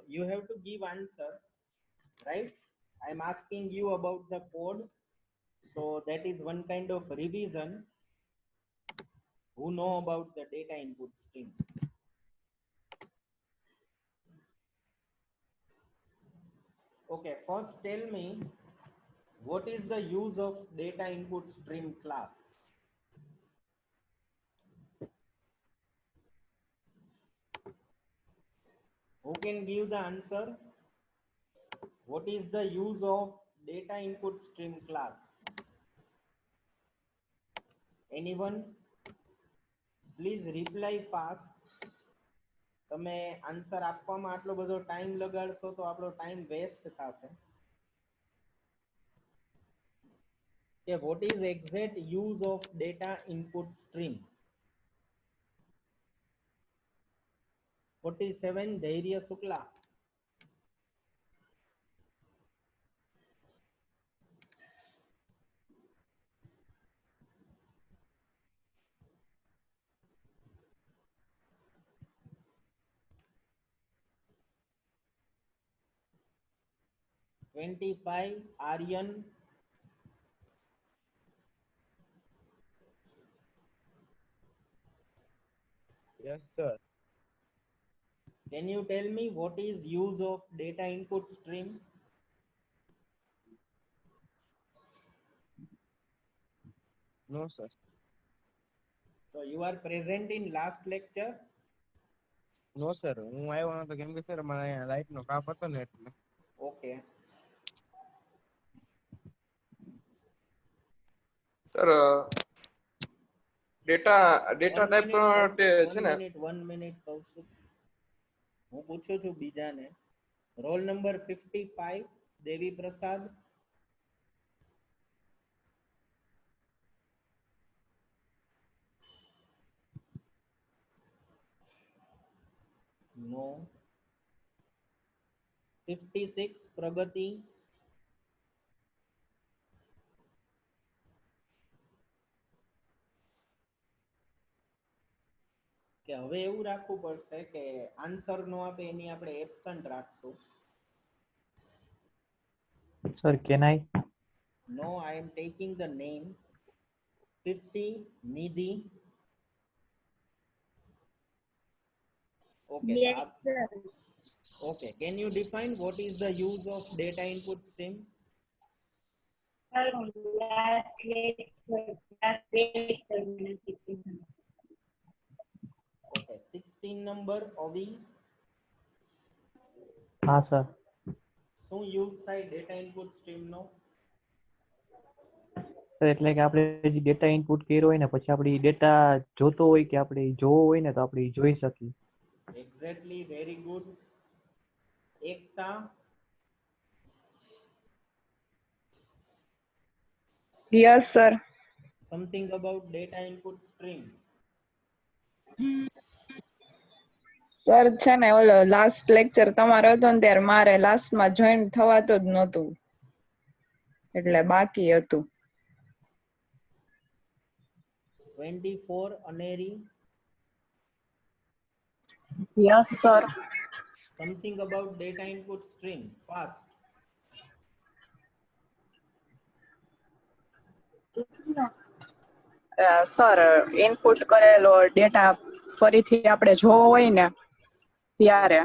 you have to give answer, right? I'm asking you about the code, so that is one kind of revision. Who know about the data input stream? Okay, first tell me, what is the use of data input stream class? Who can give the answer? What is the use of data input stream class? Anyone? Please reply fast. તમે answer આપવામાં આટલો બધો time લગાડશો તો આપણો time waste થશે. કે what is exact use of data input stream? 47 ધૈર્ય Shukla. $25 Aryan. Yes, sir. Can you tell me what is use of data input stream? No, sir. So you are present in last lecture? No, sir. હું આવ્યો નતો કેમ કે sir મને light નો કાપ હતો ને એટલે. Okay. સર ડેટા ટાઈપ છે ને 1 મિનિટ કહું છું. હું પૂછું છું બીજાને. રોલ નંબર 55 દેવી પ્રસાદ. નો. 56 પ્રગતિ. કે હવે એવું રાખવું પડશે કે આન્સર નો આપે એની આપણે એબ્સન્ટ રાખશું. Sir, can I? No, I am taking the name. 50 Nidhi. Okay. Yes, sir. Okay. Can you define what is the use of data input stream? Sir, last lecture Okay. 16 number Ovi. હા sir. શું use થાય data input stream નો? Sir એટલે કે આપણે જે data input કર્યો હોય ને પછી આપણે ડેટા જોતો હોય કે આપણે જોવો હોય ને તો આપણે જોઈ શકીએ. Exactly, very good. Ekta. Yes, sir. Something about data input stream. Sir છે ને ઓલો લાસ્ટ લેક્ચર તમારો હતો ને ત્યારે મારે લાસ્ટમાં જોઈન થવાતો જ નહોતું એટલે બાકી હતું. 24 અનેરી. Yes, sir. Something about data input stream. Fast. Sir input કરેલો ડેટા ફરીથી આપણે જોવો હોય ને ત્યારે.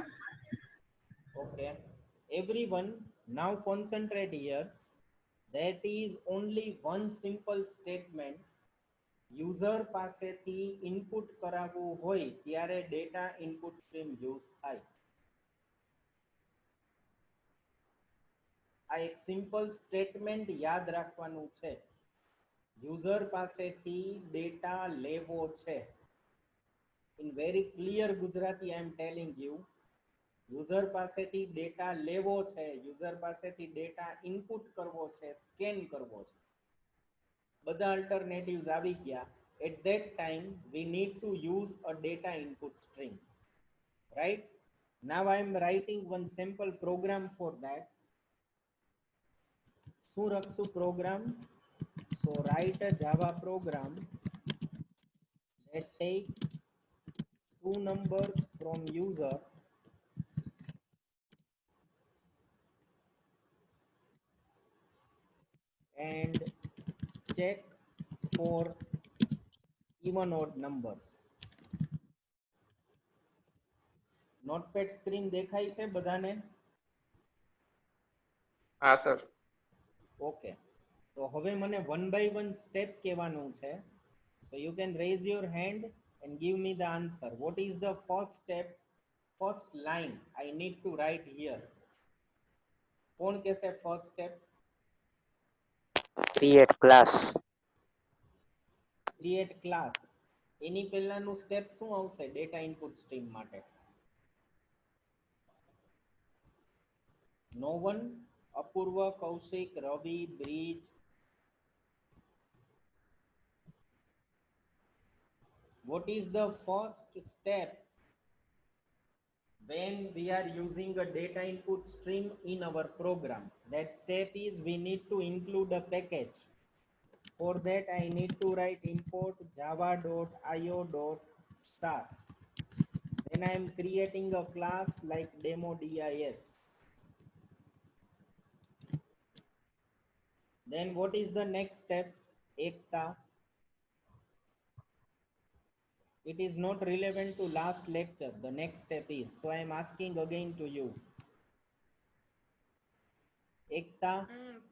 Okay. Everyone, now concentrate here. That is only one simple statement. User પાસેથી input કરાવવું હોય ત્યારે data input stream use થાય. આ એક સિમ્પલ સ્ટેટમેન્ટ યાદ રાખવાનું છે. યુઝર પાસેથી ડેટા લેવો છે. In very clear Gujarati I M telling you. User પાસેથી ડેટા લેવો છે, યુઝર પાસેથી ડેટા ઇનપુટ કરવો છે, સ્કેન કરવો છે. બધા અલ્ટરનેટિવ્સ આવી ગયા. At that time we need to use a data input stream, right? Now I am writing one simple program for that. શું રખશું program? So write a Java program that takes two numbers from user and check for even odd numbers. Notepad screen દેખાય છે બધાને? હા sir. Okay, તો હવે મને 1 by 1 step કહેવાનું છે. So you can raise your hand and give me the answer. What is the first step, first line I need to write here? કોણ કહેશે first step? Create class. Create class. એની પહેલાનું step શું આવશે data input stream માટે? No one? Apurva, Kaushik, Ravi, bridge? What is the first step when we are using a data input stream in our program? That step is we need to include a package. For that I need to write import java.io.star. Then I am creating a class like demo dis. Then what is the next step? Ekta. It is not relevant to last lecture. The next step is, so I am asking again to you. Ekta?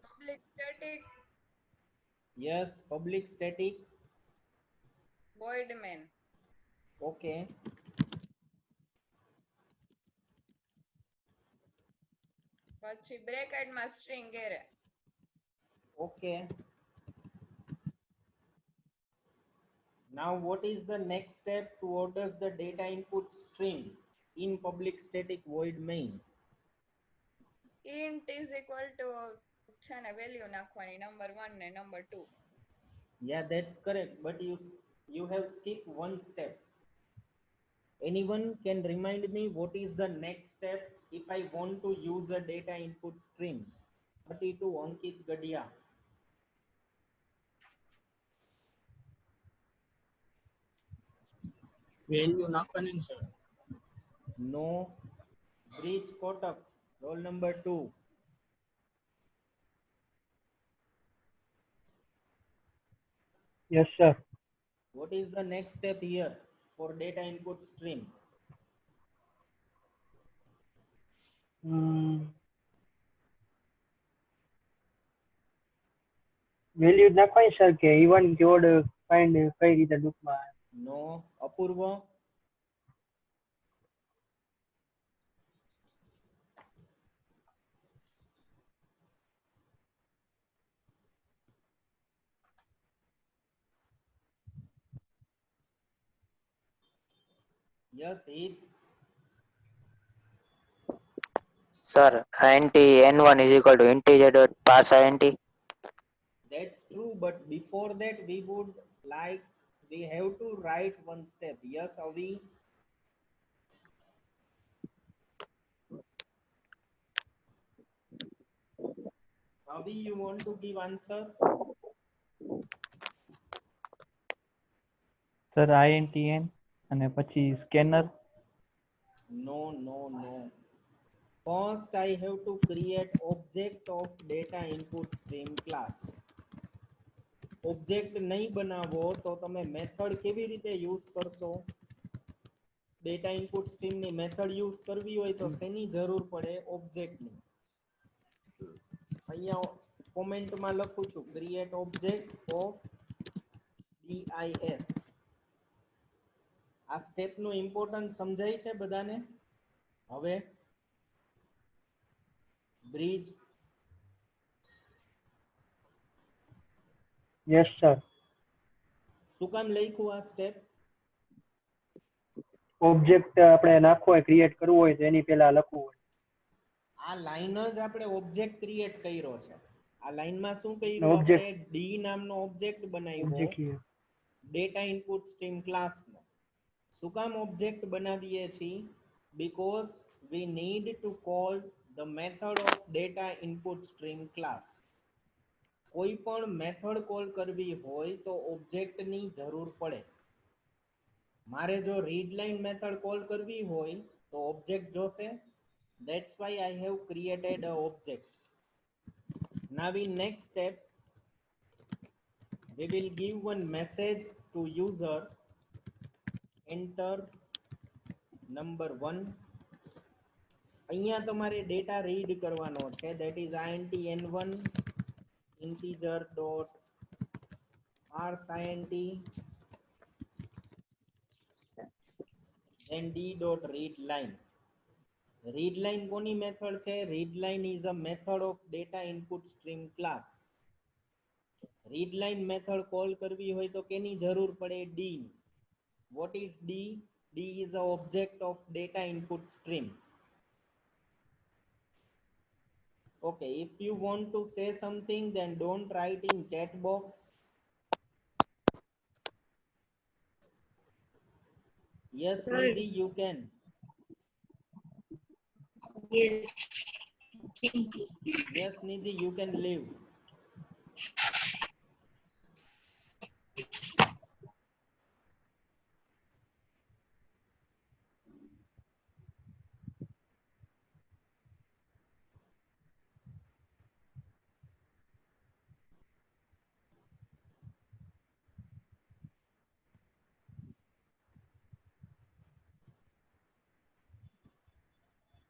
Public static Yes, public static. void main. Okay. પછી bracket માં string array. Okay. Now what is the next step to order the data input stream in public static void main? int is equal to છે ને value નાખવાની number 1 ને number 2. Yeah, that's correct, but you have skipped one step. Anyone can remind me what is the next step if I want to use a data input stream? 32 Ankit Gadia. Value નાખવાની છે. No. Breach Kotak, roll number 2. Yes, sir. What is the next step here for data input stream? Value નાખવાની sir કે even કે odd find કઈ રીતે લૂપમાં? No. Apurva? Yes, it. Sir, int n1 is equal to integer dot parse int. That's true, but before that we would like, we have to write one step. Yes, Avi? Avi, you want to give answer? Sir INTN અને પછી scanner. No, no, no. First I have to create object of data input stream class. Object નહીં બનાવો તો તમે method કેવી રીતે use કરશો? Data input stream ની મેથડ યુઝ કરવી હોય તો શેની જરૂર પડે? ઓબ્જેક્ટ ની. અહીંયા કોમેન્ટ માં લખું છું ક્રિએટ ઓબ્જેક્ટ ઓફ DIS. આ સ્ટેપ નું ઇમ્પોર્ટન્સ સમજાય છે બધાને? હવે બ્રિજ? Yes sir. શું કામ લખ્યું આ સ્ટેપ? ઓબ્જેક્ટ આપણે નાખવો હોય ક્રિએટ કરવું હોય તો એની પહેલા લખવું હોય. આ લાઈન જ આપણે ઓબ્જેક્ટ ક્રિએટ કર્યો છે. આ લાઈનમાં શું કર્યું? Object. આપણે ડી નામનો ઓબ્જેક્ટ બનાવ્યો ઓબ્જેક્ટ ડેટા ઇનપુટ સ્ટ્રીમ ક્લાસનો. શું કામ ઓબ્જેક્ટ બનાવીએ છીએ? because we need to call the method of data input stream class. કોઈ પણ મેથડ કોલ કરવી હોય તો ઓબ્જેક્ટ ની જરૂર પડે. મારે જો રીડ લાઇન મેથડ કોલ કરવી હોય તો ઓબ્જેક્ટ જોશે. That's why I have created a object. Now in next step we will give one message to user, enter number 1. અહીંયા તમારે ડેટા રીડ કરવાનો છે, that is int n1 integer dot rsint and d dot read line. read line કોની method છે? read line is a method of data input stream class. read line method call કરવી હોય તો કેની જરૂર પડે? d. what is d? d is a object of data input stream. Okay, if you want to say something, then don't write in chat box. Yes, Sir. Nidhi, you can. Yes. Yes, Nidhi, you can leave.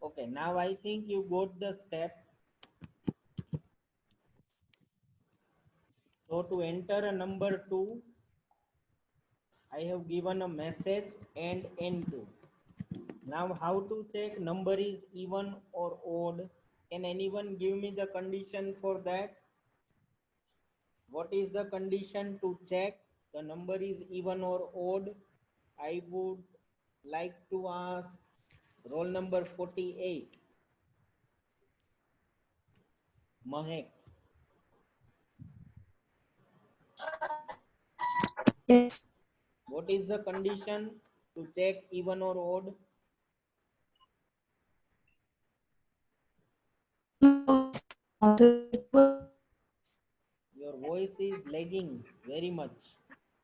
Okay, now I think you got the step. So to enter a number 2, I have given a message and n2. Now how to check number is even or odd? Can anyone give me the condition for that? What is the condition to check the number is even or odd? I would like to ask roll number 48. Mahek. Yes. What is the condition to check even or odd? Your voice is lagging very much.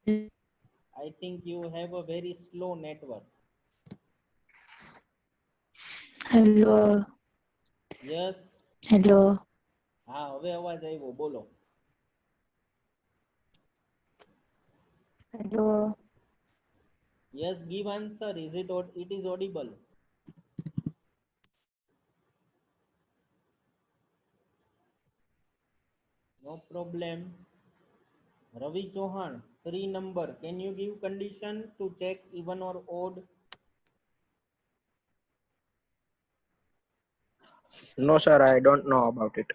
I think you have a very slow network. Hello. Yes. Hello. હા, હવે અવાજ આવ્યો, બોલો. Hello. Yes, give answer. It is audible? No problem. Ravi Chauhan, 3 number. Can you give condition to check even or odd? No, sir, I don't know about it.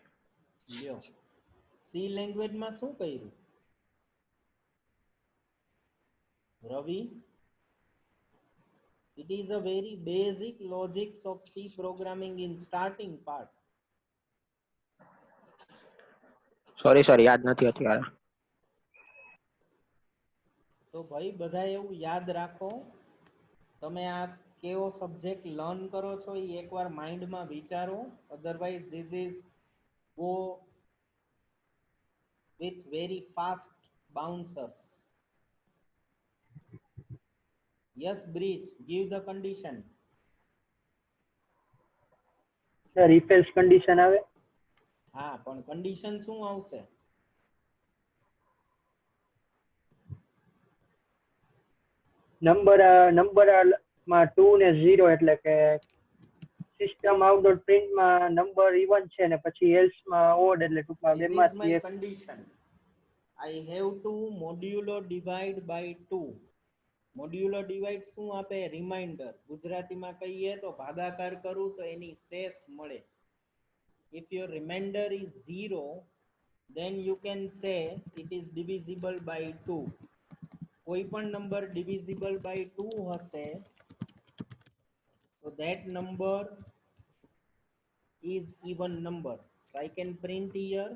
લ્યો. C language માં શું કર્યું? Ravi, it is a very basic logics of C programming in starting part. Sorry, sir, યાદ નથી અત્યારે. તો ભાઈ બધા એવું યાદ રાખો, તમે આ કેવો સબ્જેક્ટ લર્ન કરો છો એ એકવાર માઇન્ડમાં વિચારો, otherwise this is go with very fast bouncers. Yes bridge, give the condition. Sir if else condition આવે. હા, પણ કન્ડિશન શું આવશે? નંબર માં 2 ને 0 એટલે કે સિસ્ટમ આઉટ ડોટ પ્રિન્ટ માં નંબર ઇવન છે ને પછી એલ્સ માં ઓડ એટલે ટૂંકમાં This is બેમાંથી my એક. condition. I have to modulo divide by 2. મોડ્યુલો ડિવાઇડ શું આપે? રિમાઇન્ડર. ગુજરાતીમાં કહીએ તો ભાગાકાર કરું તો એની શેષ મળે. If your remainder is 0, then you can say it is divisible by 2. કોઈ પણ નંબર divisible by 2 હશે so that number is even number. So I can print here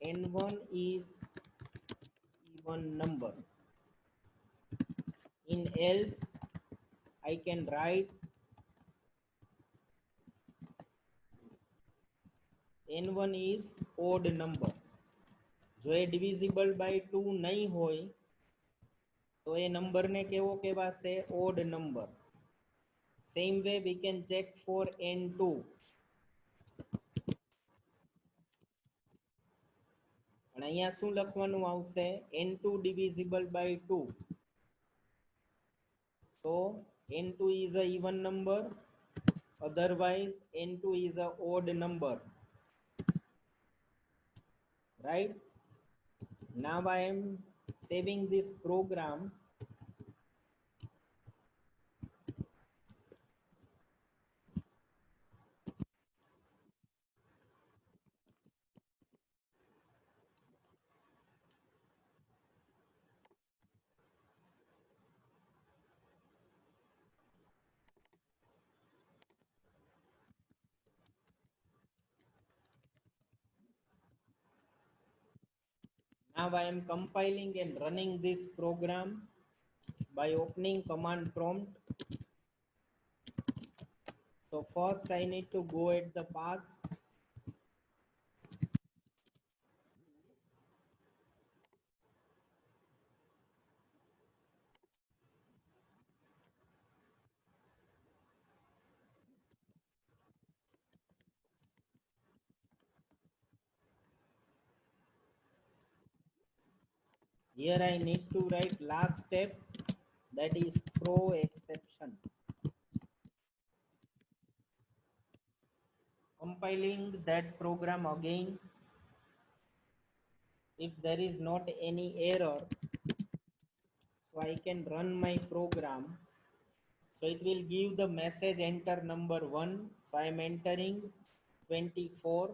n1 is even number. In else I can write n1 is odd number. જો એ divisible by 2 નહીં હોય તો એ નંબરને કેવો કહેવાશે? odd number. Same way we can check for n2. પણ અને અહીંયા શું લખવાનું આવશે? n2 divisible by 2. So n2 is a even number, otherwise n2 is a odd number, right? Now I am saving this program. Now I am compiling and running this program by opening command prompt. So first I need to go at the path. Here I need to write last step, that is throw exception. Compiling that program again. If there is not any error, so I can run my program. So it will give the message enter number 1. So I am entering 24.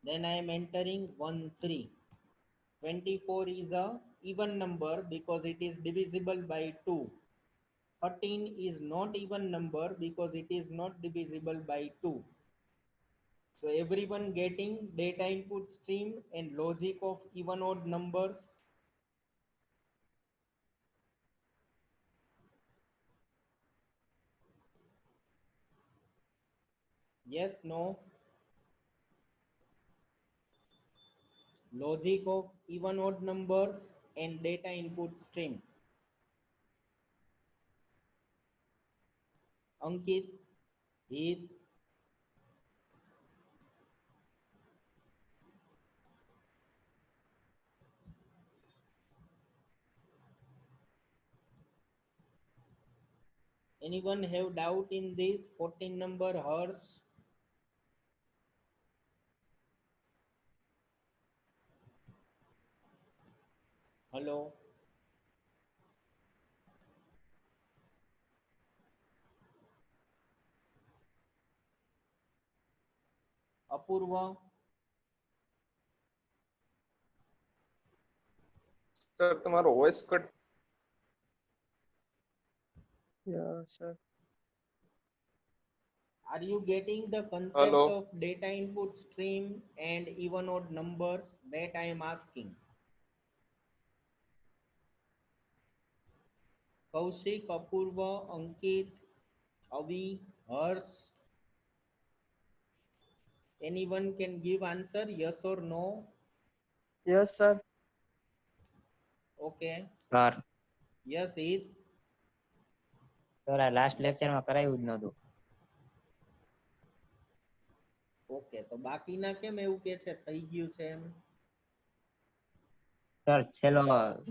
Then I am entering 13. 24 is a even number because it is divisible by 2. 13 is not even number because it is not divisible by 2. So everyone getting data input stream and logic of even odd numbers? Yes, no? Logic of even odd numbers and data input stream. Ankit, Heath, anyone have doubt in this 14 number Hers? Hello? Apurva? Sir તમારો voice cut. Sir Are you getting the concept Hello. of data input stream and even odd numbers that I am asking? Kaushik, Apurva, Ankit, Avi, Hers. Anyone can give answer, yes or no? Yes sir Okay. Sir Yes, Heath. Sir આ last લેક્ચરમાં કરાયું જ નહોતું. Okay, તો બાકીના કેમ એવું કે છે થઈ ગયું છે એમ? સર છેલ્લો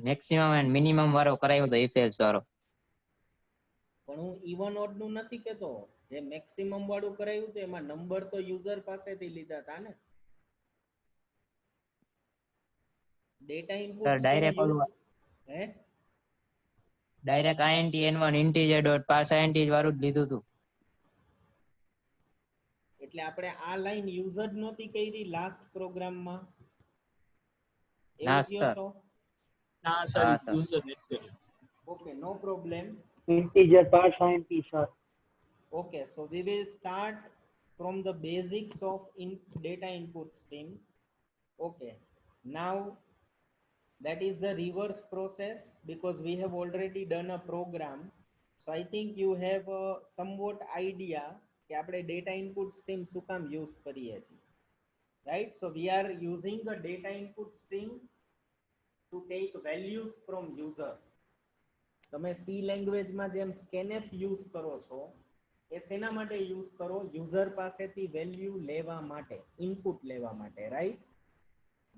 મેક્સિમમ એન્ડ મિનિમમ વાળો કરાયો તો ઇફેલ્સ વાળો. પણ હું ઇવન ઓડ નું નથી કહેતો, જે મેક્સિમમ વાળું કરાયું તો એમાં નંબર તો યુઝર પાસેથી લીધા હતા ને. ડેટા ઇનપુટ સર ડાયરેક્ટ ઓલું હે direct int n1 integer dot parseInt વાળું જ લીધું હતું. એટલે આપણે આ લાઈન યુઝ જ નહોતી કરી લાસ્ટ પ્રોગ્રામમાં. ના એવું કયો સર. છો? ના સર હા સર. યુઝર નથી કર્યું. Okay, no problem. integer parseInt sir. Okay, so we will start from the basics of data input stream. Okay, now that is the reverse process because we have already done a program. So I think you have a somewhat idea કે આપણે data input stream શું કામ use કરીએ છીએ, right? So we are using a data input stream to take values from user. તમે C language માં જેમ scanf use કરો છો એ શેના માટે use કરો? યુઝર પાસેથી વેલ્યુ લેવા માટે, ઇનપુટ લેવા માટે, રાઈટ?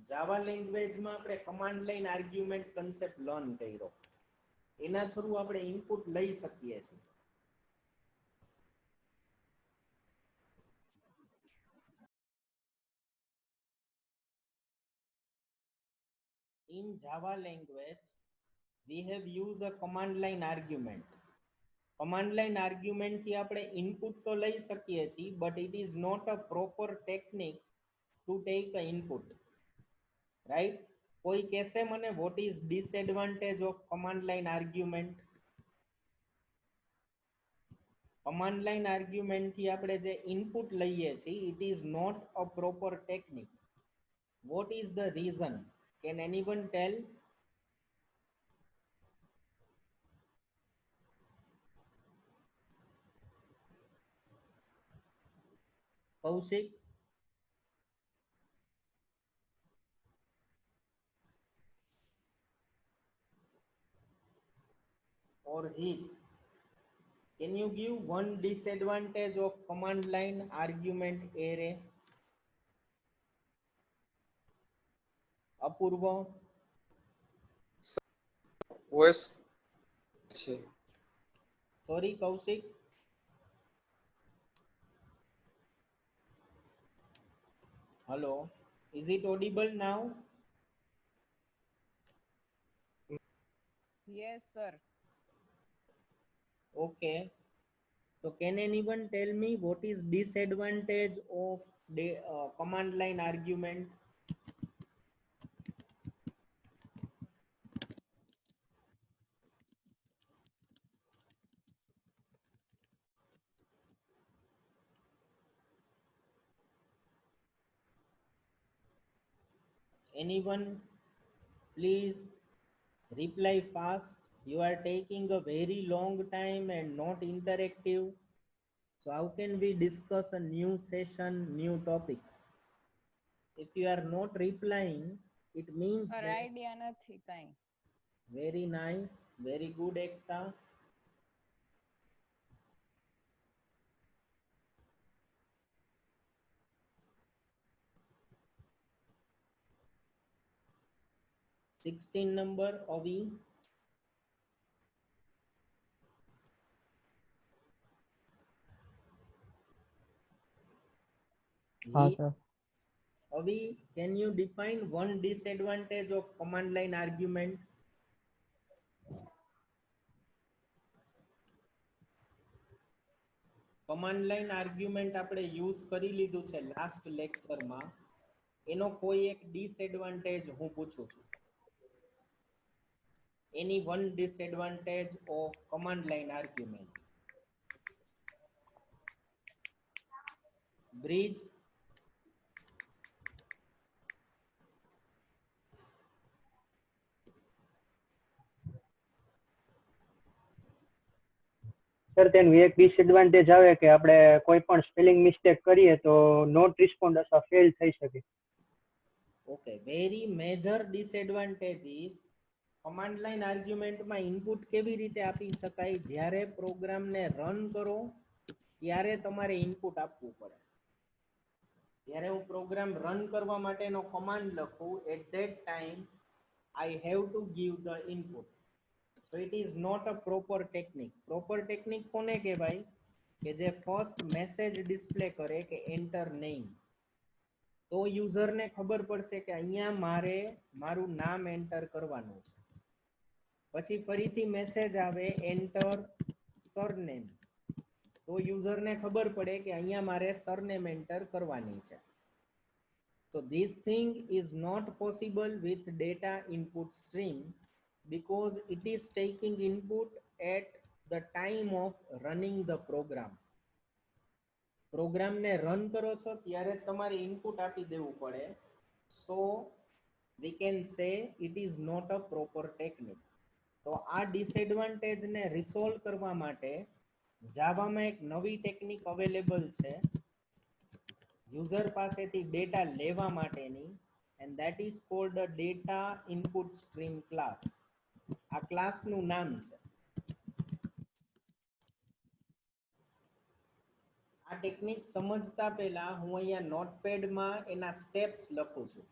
જાવા લેંગ્વેજમાં આપણે command line argument concept learn કર્યો, એના થ્રુ આપણે ઇનપુટ લઈ શકીએ છીએ. In Java language, we have used a command line argument. Command line argument થી આપણે input તો લઈ શકીએ છીએ, but it is not a proper technique to take a input. Right? કોઈ કહેશે મને what is disadvantage of command line argument? Command line argument થી આપણે જે input લઈએ છીએ, it is not a proper technique. What is the reason? Can anyone tell? Kaushik? Or Heath? Can you give one disadvantage of command line argument array? Apurva? OS છે. Sorry, Kaushik? Hello? Is it audible now? Yes, sir. Okay. So can anyone tell me what is disadvantage of the command line argument? Anyone? Please reply fast. You are taking a very long time and not interactive. So how can we discuss a new session, new topics? If you are not replying, it means Sir, that idea નથી કાઈ. very nice, very good, Ekta. Sixteen number, Avi. હા He- sir. Avi, can you define one disadvantage of command line argument? Command line argument આપણે use કરી લીધું છે last લેક્ચરમાં. એનો કોઈ એક disadvantage હું પૂછું છું. Any one disadvantage of command line argument? Bridge? Sir તેનું એક ડિસએડવાન્ટેજ આવે કે આપણે કોઈ પણ સ્પેલિંગ મિસ્ટેક કરીએ તો નોટ રિસ્પોન્ડ અથવા ફેલ થઈ શકે. Okay, very major disadvantage is command line argument માં input કેવી રીતે આપી શકાય? જ્યારે પ્રોગ્રામને રન કરો ત્યારે તમારે ઇનપુટ આપવું પડે. જ્યારે હું પ્રોગ્રામ રન કરવા માટેનો કમાન્ડ લખું, at that time I have to give the input. So it is not a proper technique. Proper technique કોને કહેવાય? કે જે first message display કરે કે enter name. તો યુઝરને ખબર પડશે કે અહીંયા મારે મારું નામ એન્ટર કરવાનું છે. પછી ફરીથી મેસેજ આવે એન્ટર સરનેમ. તો યુઝરને ખબર પડે કે અહીંયા મારે સરનેમ એન્ટર કરવાની છે. So this thing is not possible with data input stream because it is taking input at the time of running the program. પ્રોગ્રામને રન કરો છો ત્યારે તમારે ઇનપુટ આપી દેવું પડે. So we can say it is not a proper technique. તો આ ડિસએડવાન્ટેજને રિસોલ્વ કરવા માટે જાવામાં એક નવી ટેકનિક અવેલેબલ છે યુઝર પાસેથી ડેટા લેવા માટેની, and that is called a data input stream class. આ ક્લાસનું નામ છે. આ ટેકનિક સમજતા પહેલા હું અહીંયા નોટપેડમાં એના સ્ટેપ્સ લખું છું.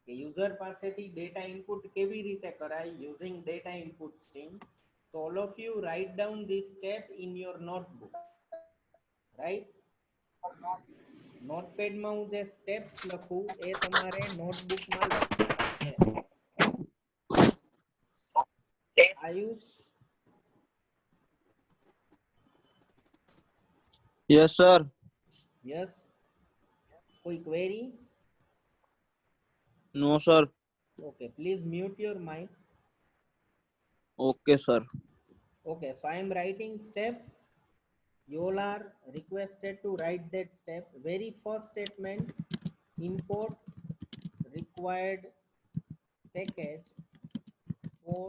કે યુઝર પાસેથી ડેટા ઇનપુટ કેવી રીતે કરાય using data input stream. So all of you write down this step in your notebook, right? નોટપેડમાં હું જે સ્ટેપ્સ લખું એ તમારે નોટબુકમાં લખવાના છે. Ayush, Yes, sir. યસ, કોઈ query? No, sir. Okay, please mute your mic. Okay, sir. Okay, so I am writing steps. You all are requested to write that step. Very first statement, import required package for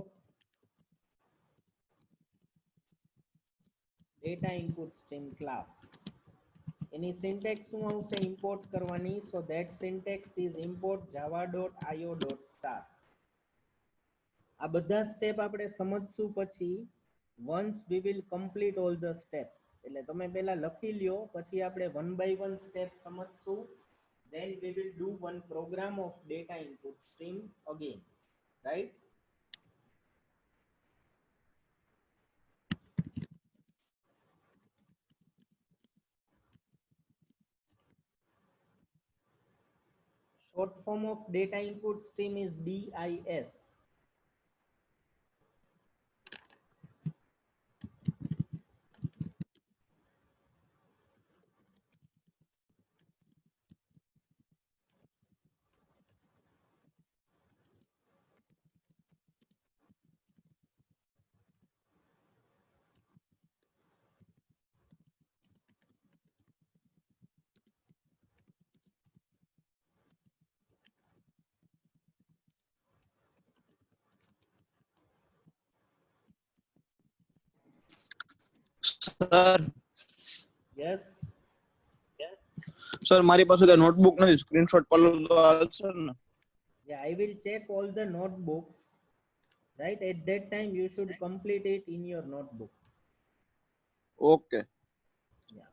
data input stream class. Any syntax શું આવશે import કરવાની? So that syntax is import java.io.star. આ બધા step આપણે સમજશું પછી once we will complete all the steps. એટલે તમે પહેલા લખી લ્યો પછી આપણે one by one step સમજશું. Then we will do one program of data input stream again, right? Short form of data input stream is DIS. Sir, Yes. sir, મારી પાસે તો નોટબુક નથી, સ્ક્રીનશોટ પાડો તો આવશે ને? Yeah, I will check all the notebooks. Right, at that time you should complete it in your notebook. Okay. Yeah.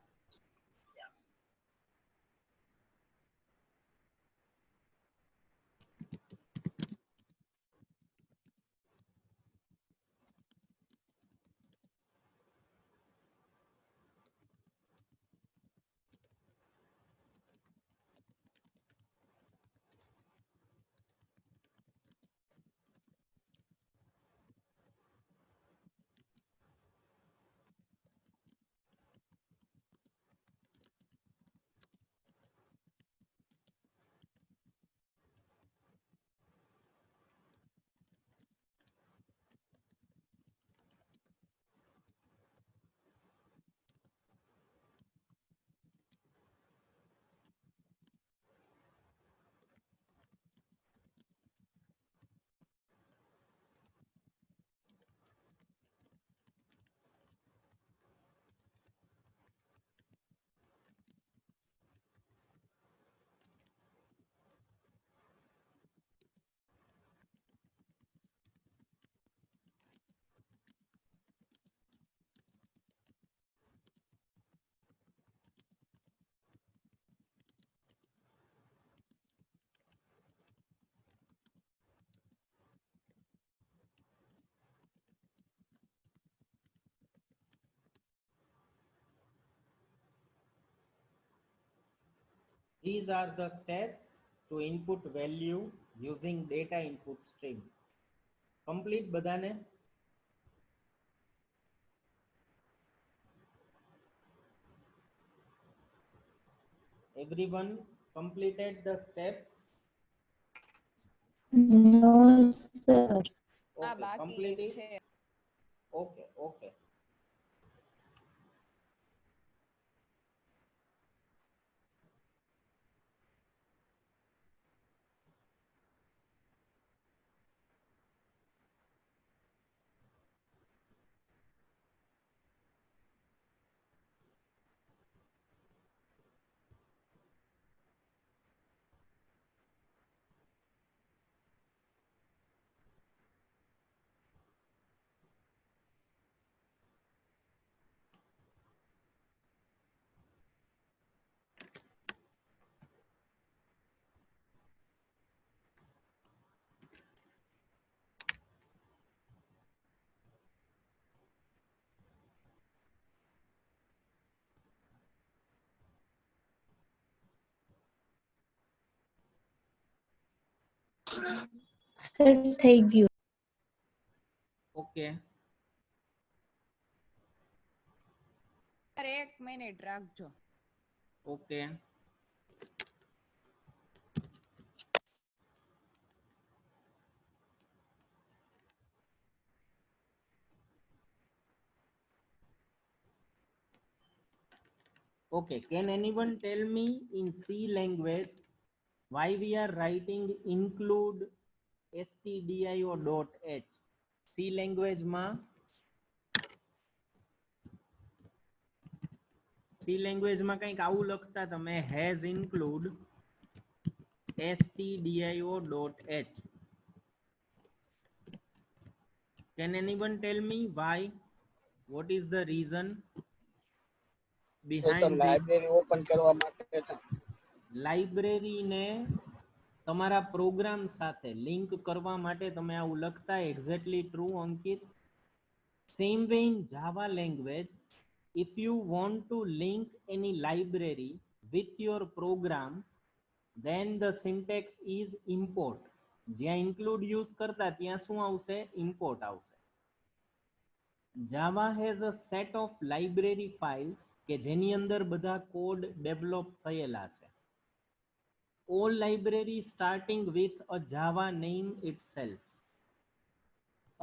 These are the steps to input value using data input stream. Complete બધાને? Everyone completed the steps? No, sir. Okay, complete it. Okay, okay. Sir થઈ ગયું. Okay, sir એક minute રાખજો. Okay. Okay, can anyone tell me in C language why we are writing include stdio dot h? C language માં C language માં કંઈક આવું લખતા તમે has include stdio dot h. Can anyone tell me why? What is the reason behind this? Library open કરવા માટે library ને તમારા પ્રોગ્રામ સાથે લિંક કરવા માટે તમે આવું લખતા. Exactly true Ankit. Same way in Java language, if you want to link any library with your program, then the syntax is import. જ્યાં include use કરતા ત્યાં શું આવશે? import આવશે. Java has a set of library files કે જેની અંદર બધા કોડ ડેવલપ થયેલા છે. All library starting with a Java name itself.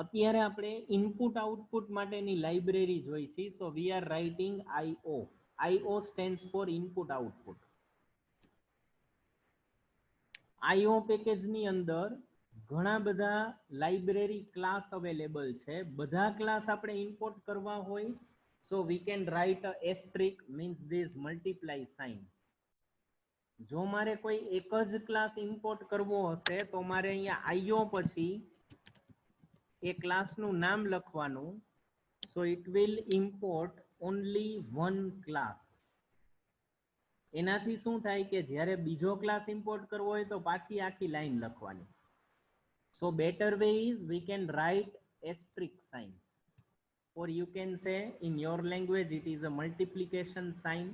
અત્યારે આપણે ઇનપુટ આઉટપુટ માટેની લાઇબ્રેરી જોઈ છે. So we are writing IO. IO stands for input output. IO પેકેજની અંદર ઘણા બધા લાઇબ્રેરી ક્લાસ અવેલેબલ છે. બધા ક્લાસ આપણે ઇમ્પોર્ટ કરવા હોય so we can write a asterisk means this multiply sign. જો મારે કોઈ એક જ ક્લાસ ઇમ્પોર્ટ કરવો હશે તો મારે અહીંયા IO પછી એ ક્લાસનું નામ લખવાનું. So it will import only one class. એનાથી શું થાય કે જ્યારે બીજો ક્લાસ ઇમ્પોર્ટ કરવો હોય તો પાછી આખી લાઈન લખવાની. So better way is we can write asterisk sign, or you can say in your language it is a multiplication sign.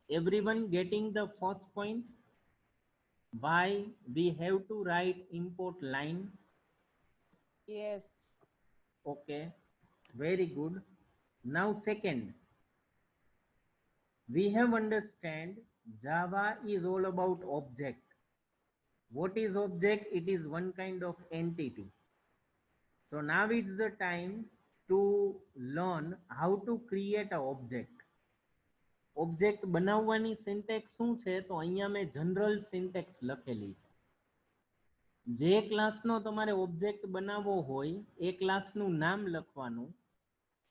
Everyone getting the first point? Why we have to write import line? Yes. Okay, very good. Now second, we have understand Java is all about object. What is object? It is one kind of entity. So now it's the time to learn how to create an object. Object બનાવવાની syntax શું છે? તો અહીંયા મેં general syntax લખેલી છે. જે ક્લાસનો તમારે ઓબ્જેક્ટ બનાવવો હોય એ ક્લાસનું નામ લખવાનું,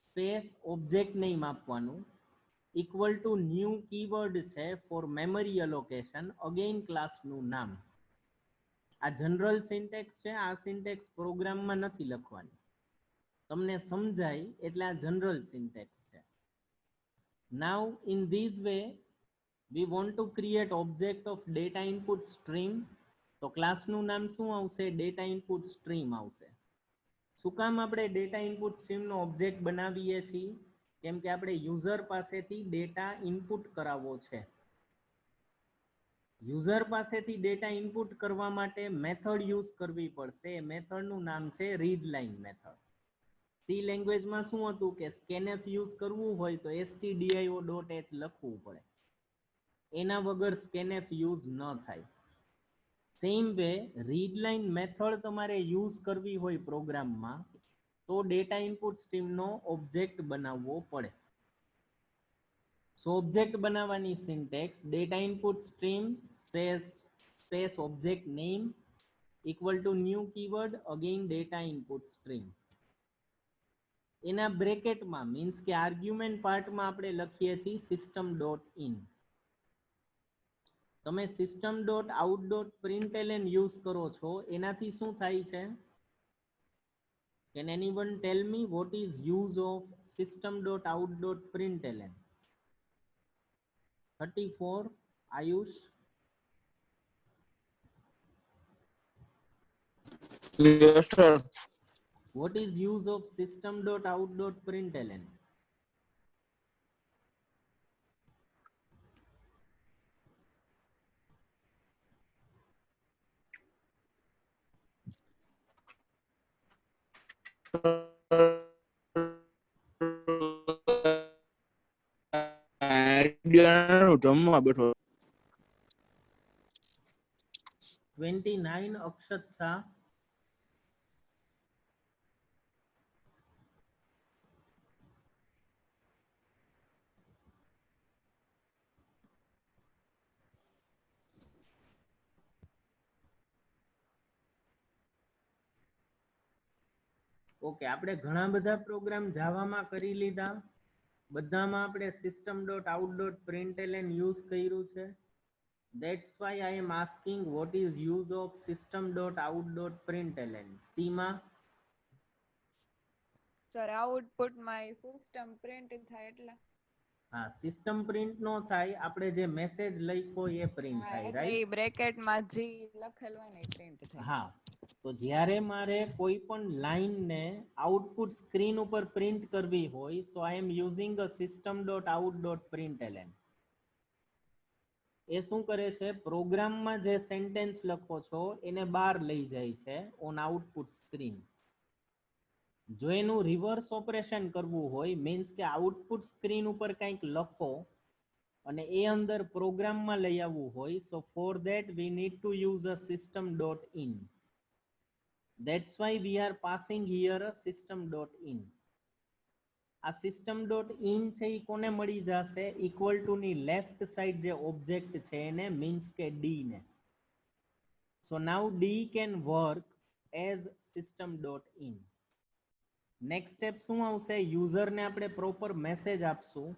સ્પેસ ઓબ્જેક્ટ નેમ આપવાનું, ઇક્વલ ટુ ન્યૂ કીવર્ડ છે ફોર મેમરી અલોકેશન, અગેઇન ક્લાસનું નામ. આ જનરલ સિન્ટેક્સ છે. આ સિન્ટેક્સ પ્રોગ્રામમાં નથી લખવાની. તમને સમજાય એટલે આ જનરલ સિન્ટેક્સ છે. Now in this way we want to create object of data input stream. તો ક્લાસનું નામ શું આવશે? data input stream આવશે. શું કામ આપણે data input stream નો ઓબ્જેક્ટ બનાવીએ છીએ? કેમ કે આપણે યુઝર પાસેથી ડેટા ઇનપુટ કરાવવો છે. યુઝર પાસેથી ડેટા ઇનપુટ કરવા માટે મેથડ યુઝ કરવી પડશે. એ મેથડનું નામ છે રીડ લાઇન મેથડ. C લેંગ્વેજમાં શું હતું કે scanf યુઝ કરવું હોય તો stdio.h લખવું પડે. એના વગર scanf યુઝ ન થાય. Same way read line method તમારે યુઝ કરવી હોય પ્રોગ્રામમાં તો ડેટા ઇનપુટ સ્ટ્રીમનો ઓબ્જેક્ટ બનાવવો પડે. સો ઓબ્જેક્ટ બનાવવાની syntax data input stream space object name equal to new keyword again data input stream. એના બ્રેકેટમાં મીન્સ કે આર્ગ્યુમેન્ટ પાર્ટમાં આપણે લખીએ છીએ સિસ્ટમ ડોટ ઇન. તમે system dot out dot println use કરો છો એનાથી શું થાય છે? Can anyone tell me what is use of system.out.println? 34 Ayush. Yes, sir. What is use of system.out.println? Idea જમવા બેઠો. 29 અક્ષત શાહ. ઓકે, આપણે ઘણા બધા પ્રોગ્રામ જાવામાં કરી લીધા. બધામાં આપણે system.out.println યુઝ કર્યું છે. That's why I am asking what is use of system.out.println. Seema, sir output માં સિસ્ટમ પ્રિન્ટ થાય એટલે હા, સિસ્ટમ પ્રિન્ટ નો થાય, આપણે જે મેસેજ લખ્યો એ પ્રિન્ટ હા, થાય, એટલે રાઈટ? એ બ્રેકેટ માં જી લખેલું હોય ને પ્રિન્ટ થાય. હા, તો જ્યારે મારે કોઈ પણ લાઈન ને આઉટપુટ સ્ક્રીન ઉપર પ્રિન્ટ કરવી હોય, સો આઈ એમ યુઝિંગ અ system.out.println. એ શું કરે છે, પ્રોગ્રામમાં જે સેન્ટેન્સ લખો છો એને બહાર લઈ જાય છે ઓન આઉટપુટ સ્ક્રીન. જો એનું રિવર્સ ઓપરેશન કરવું હોય, મીન્સ કે આઉટપુટ સ્ક્રીન ઉપર કંઈક લખો અને એ અંદર પ્રોગ્રામમાં લઈ આવવું હોય, so for that we need to use a system.in. That's why we are passing here a system.in. આ system.in છે એ કોને મળી જશે? ઇક્વલ ટુ ની લેફ્ટ સાઈડ જે ઓબ્જેક્ટ છે એને, મીન્સ કે ડી ને. So now D can work as system.in. Next step શું આવશે? યુઝરને આપણે પ્રોપર મેસેજ આપશું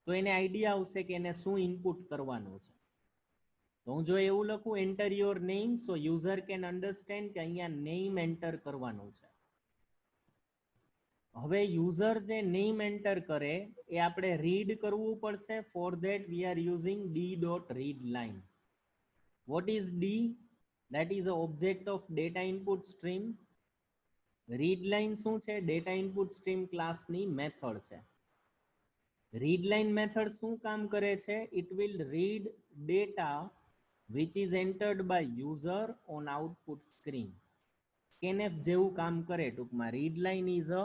તો એને આઈડિયા આવશે કે એને શું ઇનપુટ કરવાનું છે. તો હું જો એવું લખું enter your name, so user can understand કે અહીંયા નેમ એન્ટર કરવાનું છે. હવે યુઝર જે નેમ એન્ટર કરે એ આપણે રીડ કરવું પડશે. For that we are using d.readline. What is D? That is a object of data input stream. Readline શું છે? ડેટા ઇનપુટ સ્ટ્રીમ ક્લાસની મેથડ છે. રીડલાઇન મેથડ શું કામ કરે છે? It will read data which is entered by user on output screen. scanf જેવું કામ કરે ટૂંકમાં. Readline is a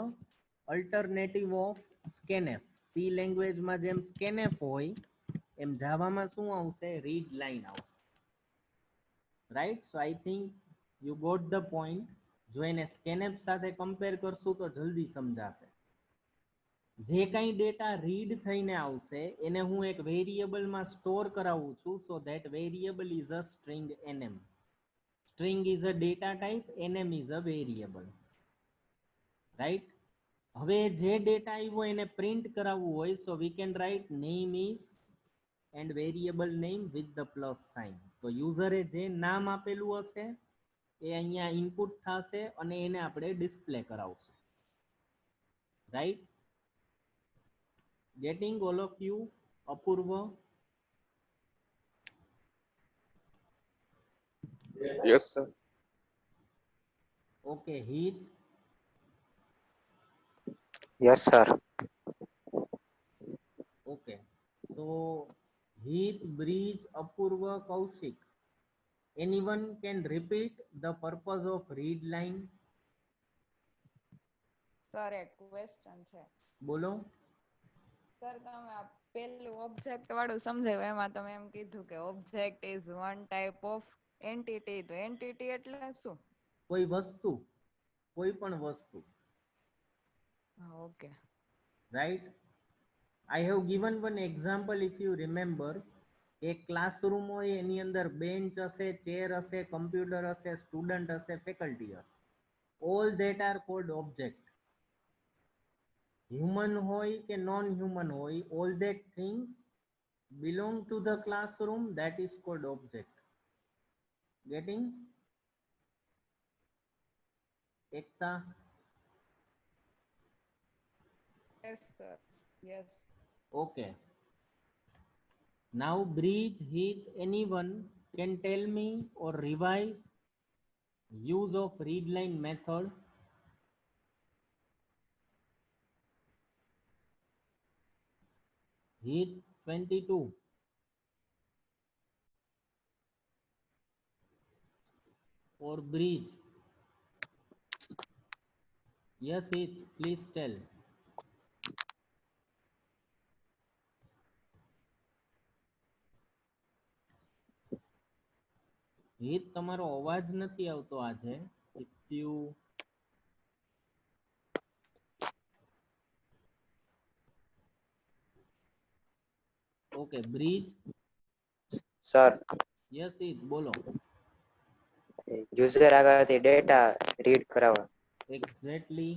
alternative of scanf. C લેંગ્વેજમાં જેમ scanf હોય એમ જાવામાં શું આવશે? રીડલાઇન આવશે, right? So I think you got the point. જો એને scanf સાથે કમ્પેર કરશું તો જલ્દી સમજાશે. જે કંઈ ડેટા રીડ થઈને આવશે એને હું એક વેરિયેબલમાં સ્ટોર કરાવું છું, so that variable is a string nm. String is a data type, nm is a variable, right? હવે જે ડેટા આવ્યો એને પ્રિન્ટ કરાવવું હોય, so we can write name is and variable name with the plus sign. તો યુઝરે જે નામ આપેલું હશે એ અહીંયા ઇનપુટ થશે અને એને આપણે ડિસ્પ્લે કરાવશું, right? Getting all of you? Apurva? Yes, sir. Okay, Heath? Yes, sir. Okay. So, Heath, Breeze, Apurva, Kaushik. Anyone can repeat the purpose of read line? Sir એક ક્વેશ્ચન છે. બોલો. સર તમે આ પેલું ઓબ્જેક્ટ વાળું સમજાવ્યું, એમાં તમે એમ કીધું કે object is one type of entity. તો એન્ટિટી એટલે શું? કોઈ વસ્તુ, કોઈ પણ વસ્તુ, okay, right? I have given one example, if you remember. એક ક્લાસરૂમ હોય એની અંદર બેન્ચ હશે, ચેર હશે, કમ્પ્યુટર હશે, સ્ટુડન્ટ હશે, ફેકલ્ટી હશે. all that are called object. human હોય કે non human હોય, all that things belong to the classroom, that is called object. Getting? Ekta? yes sir, yes. Okay. Now Breeze, Heath, anyone can tell me or revise use of readline method? Heath 22. Or Breeze? Yes, it. Please tell. હિત તમારો અવાજ નથી આવતો આજે. If you Okay, breathe. Sir Yes, it. બોલો. User આગળથી data read કરાવવા. Exactly.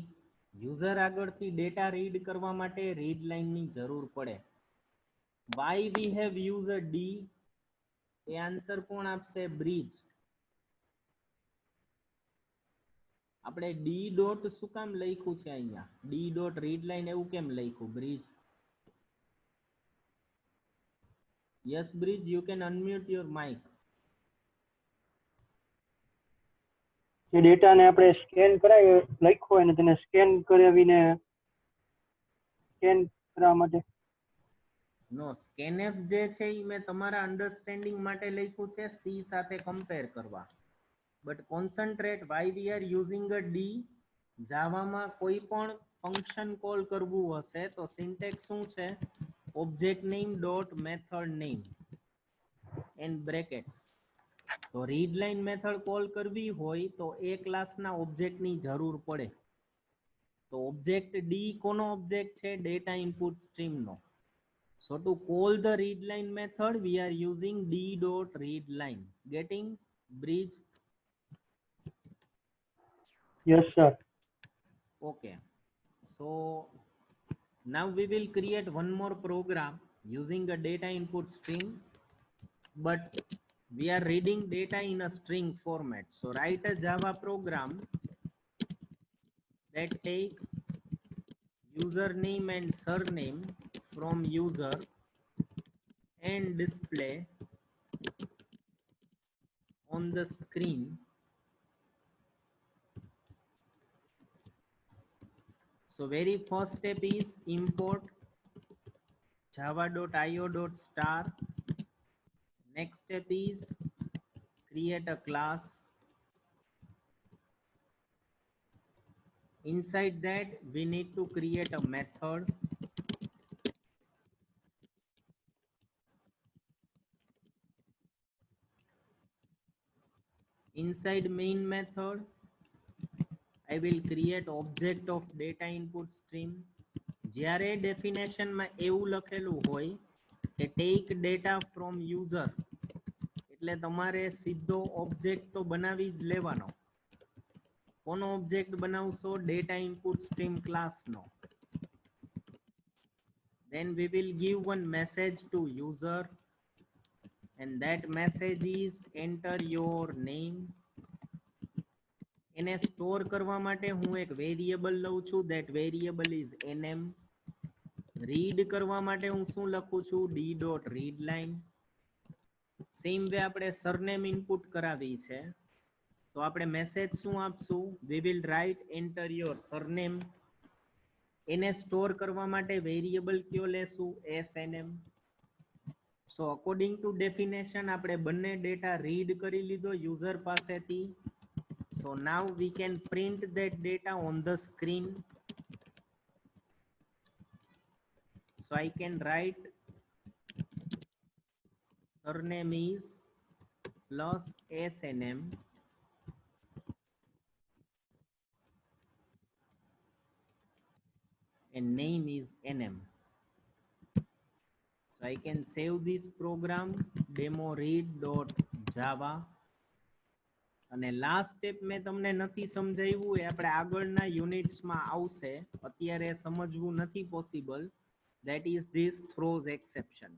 User આગળથી ડેટા રીડ કરવા માટે રીડ લાઇનની જરૂર પડે. Why we have user D? A answer કોણ આપશે? બ્રિજ. આપણે ડી ડોટ શું કામ લખ્યું છે અહીંયા? ડી ડોટ રીડ લાઇન એવું કેમ લખ્યું? Brij. Yes Brij, you can unmute your mic. જે ડેટાને આપણે સ્કેન કરાવી લખ્યો હોય ને તેને સ્કેન કરાવીને સ્કેન કરવા માટે. નો, સ્કેનએફ જે છે એ મેં તમારા અન્ડરસ્ટેન્ડિંગ માટે લખ્યું છે સી સાથે કમ્પેર કરવા. But concentrate why we are using a D. જાવામાં કોઈ પણ ફંક્શન કોલ કરવું હશે તો સિન્ટેક્સ શું છે? Object name dot method name and brackets. તો રીડ લાઇન મેથડ કોલ કરવી હોય તો એ ક્લાસના ઓબ્જેક્ટની જરૂર પડે. તો ઓબ્જેક્ટ ડી કોનો ઓબ્જેક્ટ છે? ડેટા ઇનપુટ સ્ટ્રીમનો. So to call the readline method, we are using d.readline. Getting? Bridge? Yes, sir. Okay. So now we will create one more program using a data input stream, but we are reading data in a string format. So write a Java program that take username and surname from user and display on the screen so very first step is import java.io.star. Next step is create a class. Inside that we need to create a method. Inside main method I will create object of data input stream. જ્યારે ડેફિનેશનમાં એવું લખેલું હોય કે take data from user એટલે તમારે સીધો object તો બનાવી જ લેવાનો. કોનો ઓબ્જેક્ટ બનાવશો? ડેટા ઇનપુટ સ્ટ્રીમ ક્લાસનો. Then we will give one message to user and that message is enter your name. એને સ્ટોર કરવા માટે હું એક વેરિયેબલ લઉં છું, that variable is nm. Read કરવા માટે હું શું લખું છું? d.readline. સેમ વે આપણે સરનેમ ઇનપુટ કરાવી છે તો આપણે મેસેજ શું આપશું? we will write enter your surname. એને સ્ટોર કરવા માટે વેરિયેબલ કયો લેશું? snm. So according to definition આપણે બંને ડેટા રીડ કરી લીધો યુઝર પાસેથી. So now we can print that data on the screen. So I can write surname is plus snm and name is nm. So I can save this program demo read.java. અને last step મેં તમને નથી સમજાવ્યું, એ આપણે આગળના યુનિટ્સમાં આવશે, અત્યારે સમજવું નથી possible. That is this throws exception.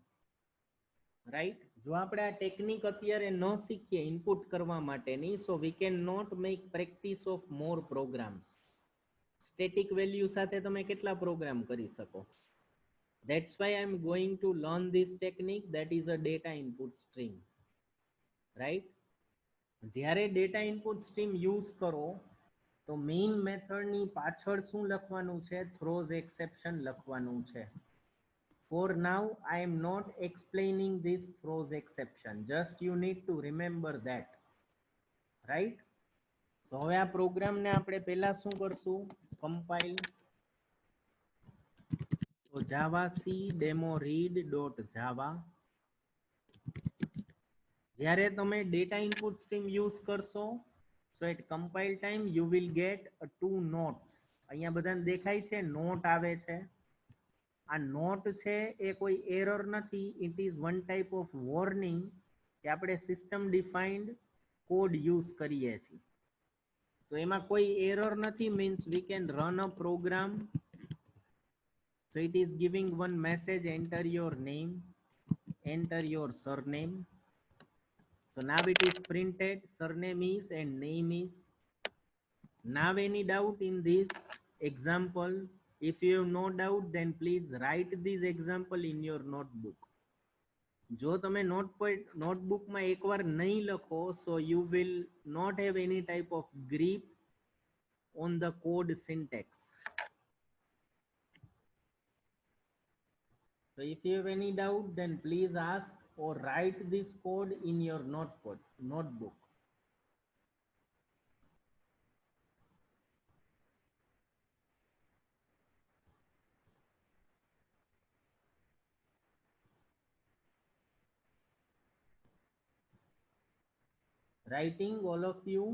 Right? જો આપણે આ ટેકનિક અત્યારે ન શીખીએ ઇનપુટ કરવા માટેની, so we can not make practice of more programs. Static value સાથે તમે કેટલા પ્રોગ્રામ કરી શકો? That's why I'm going to learn this technique, that is a data input stream. Right? જ્યારે ડેટા ઇનપુટ સ્ટ્રીમ યુઝ કરો તો main મેથડની પાછળ શું લખવાનું છે? થ્રોઝ એક્સેપ્શન લખવાનું છે. For now I am not explaining this throws exception, just you need to remember that. Right? તો હવે આ પ્રોગ્રામને આપણે પહેલા શું કરશું? કમ્પાઇલ. તો જાવા સી ડેમો રીડ ડોટ જાવા. જ્યારે તમે ડેટા ઇનપુટ સ્ટ્રીમ યુઝ કરશો, so at compile time you will get two notes. અહીંયા બધાને દેખાય છે નોટ આવે છે. આ નોટ છે એ કોઈ એરર નથી, it is one type of warning કે આપણે સિસ્ટમ ડિફાઇન્ડ કોડ યુઝ કરીએ છીએ. તો એમાં કોઈ એરર નથી, means we can run a program. So it is giving one message, enter your name, enter your surname. So now it is printed, surname is and name is. Now any doubt in this example? If you have no doubt, then please write this example in your notebook. જો તમે નોટબુકમાં એકવાર નહીં લખો, so you will not have any type of grip on the code syntax. So if you have any doubt, then please ask or write this code in your notebook. Writing, all of you?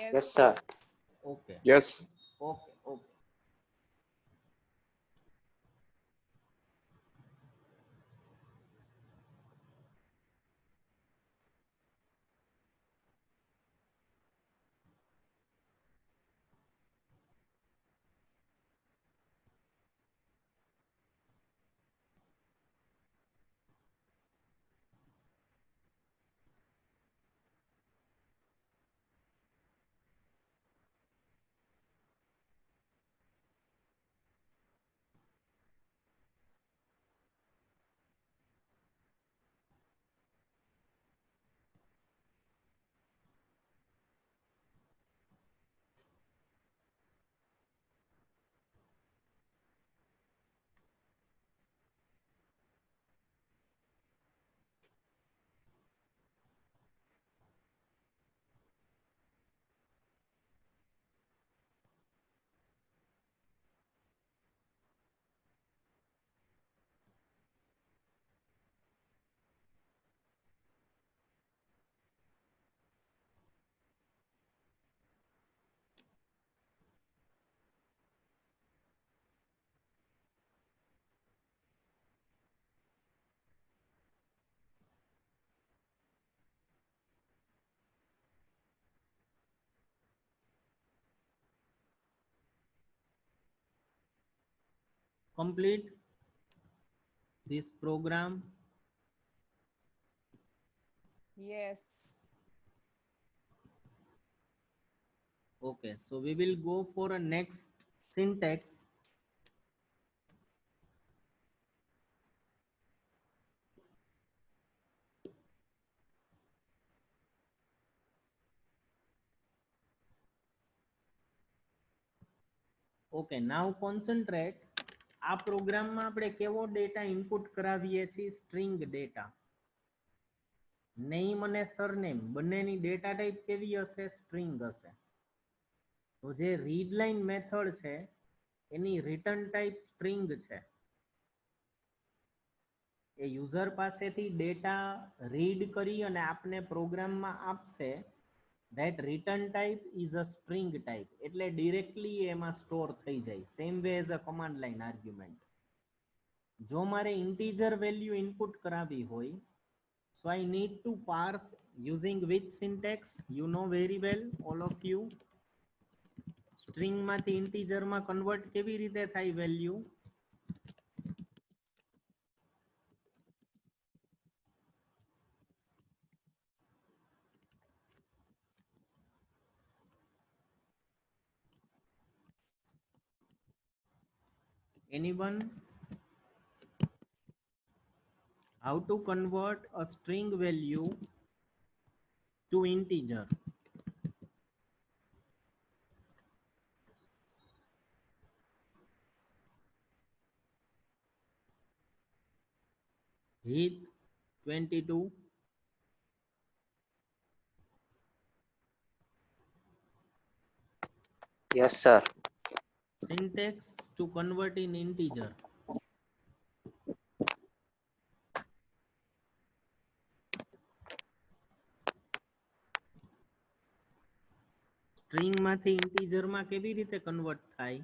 Yes, sir. Okay. Yes. Okay, okay. Complete this program. Yes. Okay, so we will go for a next syntax. Okay, now concentrate. આ પ્રોગ્રામમાં આપણે કેવો data input કરાવીએ છીએ? String data. Name અને surname બંનેની data type કેવી હશે? સ્ટ્રિંગ હશે. તો જે રીડ લાઇન મેથડ છે એની રિટર્ન ટાઈપ સ્ટ્રિંગ છે. એ યુઝર પાસેથી ડેટા રીડ કરી અને આપને પ્રોગ્રામમાં આપશે. that return type is a string type, એટલે directly એમાં સ્ટોર થઈ જાય, same way as a command line argument. જો મારે integer value input કરાવી હોય, so I need to parse using which syntax? You know very well, all of you. string માંથી integer માં convert કેવી રીતે થાય value? Anyone? How to convert a string value to integer? Heath 22. Yes, sir. Syntax to convert in integer. String માંથી integer માં કેવી રીતે convert થાય?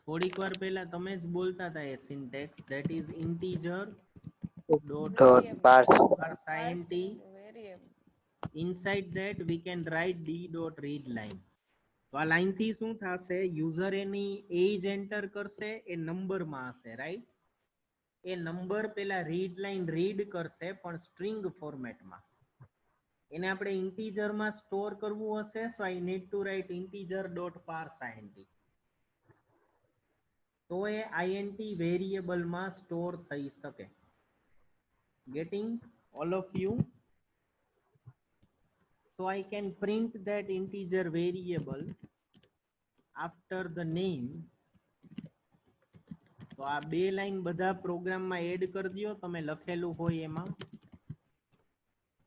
થોડીક વાર પહેલા તમે જ બોલતા હતા એ syntax, that is integer dot Dot parse. parse int. Inside that we can write d dot read line. તો આ લાઈન થી શું થશે? યુઝર એની એજ એન્ટર કરશે, એ નંબર માં હશે, રાઈટ? એ નંબર પેલા રીડ લાઈન રીડ કરશે પણ સ્ટ્રિંગ ફોર્મેટમાં. એને આપણે ઇન્ટીજર માં સ્ટોર કરવું હશે, so I need to write integer dot parse int. તો એ int વેરિયેબલ માં સ્ટોર થઈ શકે. Getting all of you? So I can print that integer variable after the name. તો આ બે લાઈન બધા પ્રોગ્રામમાં એડ કરી દો તમે લખેલું હોય એમાં.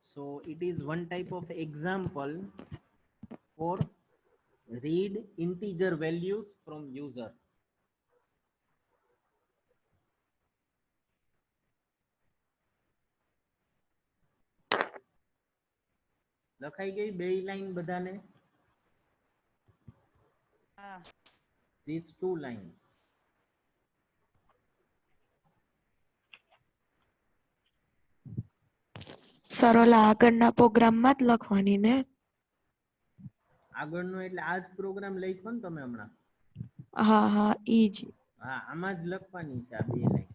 So it is one type of example for read integer values from user. લખાઈ ગઈ બે લાઈન બધાને? These two lines. સર ઓલા આગળના પ્રોગ્રામમાં જ લખવાની ને? આગળનો એટલે આ જ પ્રોગ્રામ લખ્યો ને તમે હમણાં? હા હા ઈ જ. હા, આમાં જ લખવાની છે આ બે line.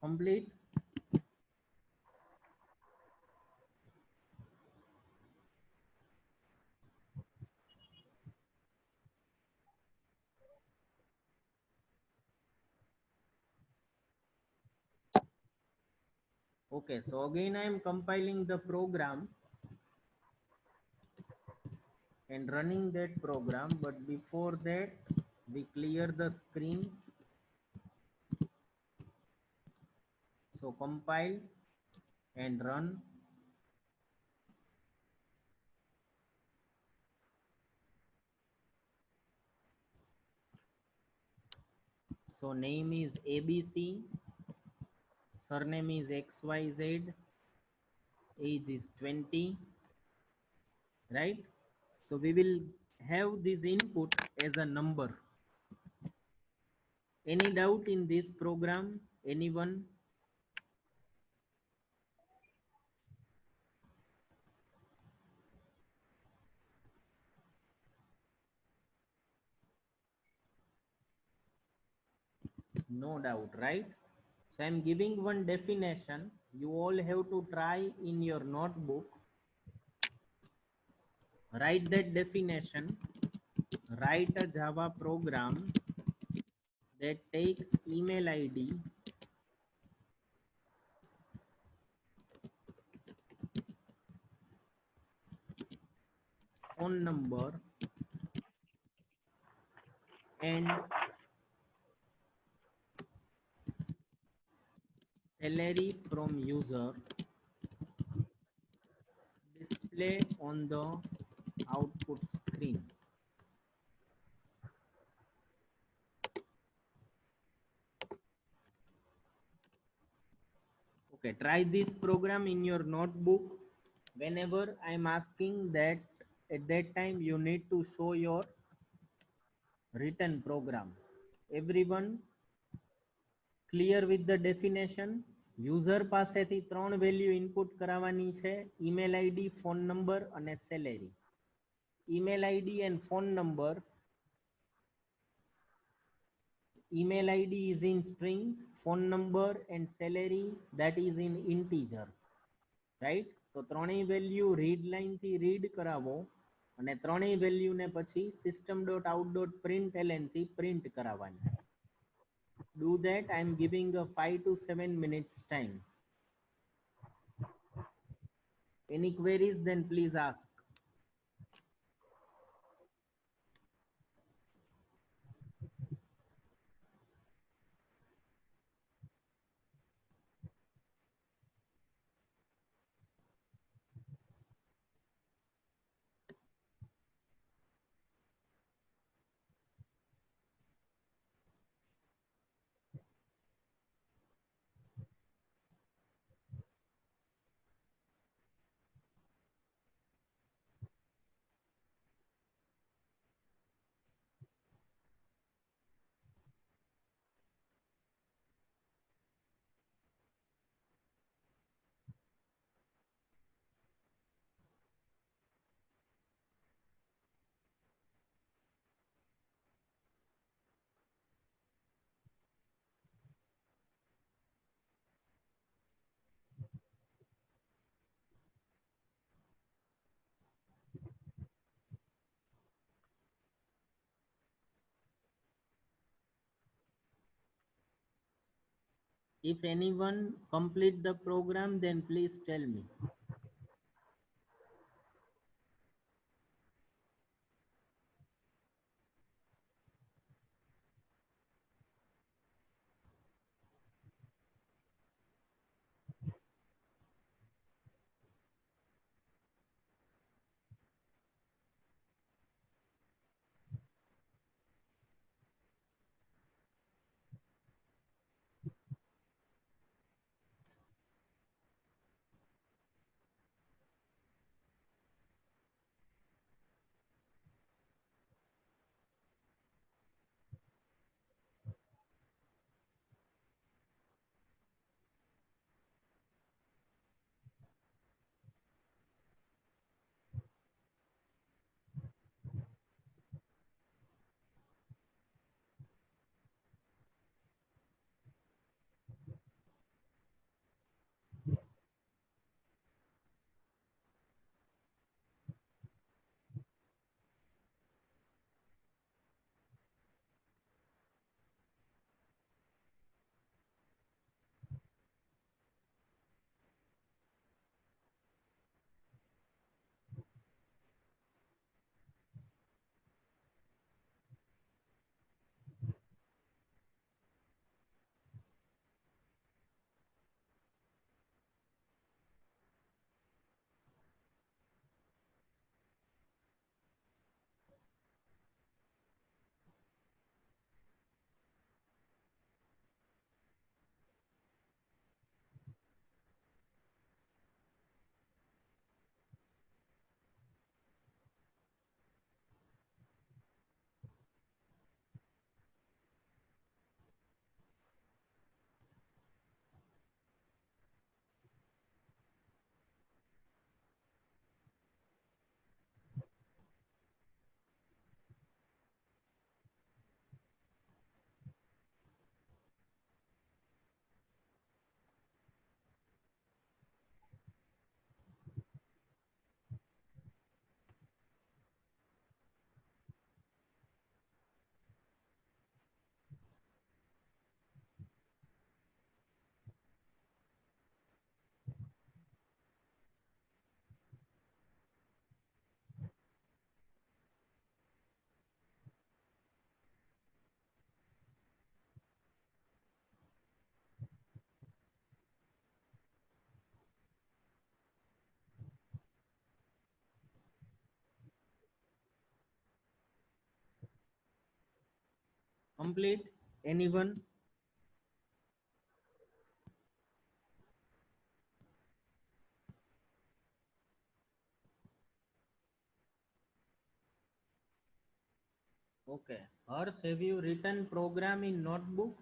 Complete? Okay, so again I am compiling the program and running that program, but before that we clear the screen. So compile and run. So name is ABC, surname is XYZ, age is 20, right? So we will have this input as a number. Any doubt in this program? Anyone? No doubt, right? So I am giving one definition. You all have to try in your notebook. Write that definition. Write a Java program that takes email ID, phone number, and salary from user, display on the output screen. Okay, try this program in your notebook. Whenever I am asking that, at that time you need to show your written program. Everyone clear with the definition? User પાસેથી ત્રણ value input કરાવવાની છે, email ID, phone number અને salary. Email ID and phone number. Email ID is in string, phone number and salary that is in integer, right? તો ત્રણેય value read line થી read કરાવો અને ત્રણેય વેલ્યુ ને પછી system.out.println થી પ્રિન્ટ કરાવવાની. Do that. I am giving a 5 to 7 minutes time. Any queries, then please ask. If anyone complete the program, then please tell me. Complete? Anyone? Okay. Harsh, have you written program in notebook?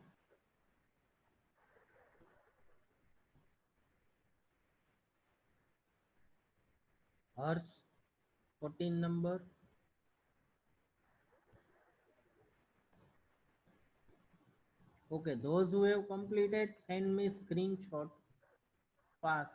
Harsh, 14 number. Okay, those who have completed, send me screenshot fast.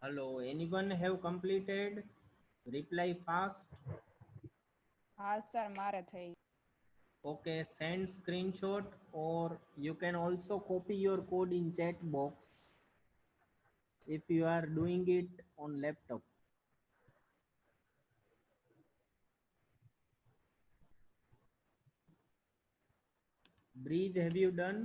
Hello, anyone have completed? Reply fast. હા sir મારે થઈ. Okay, send screenshot, or you can also copy your code in chat box if you are doing it on laptop. Breeze, have you done?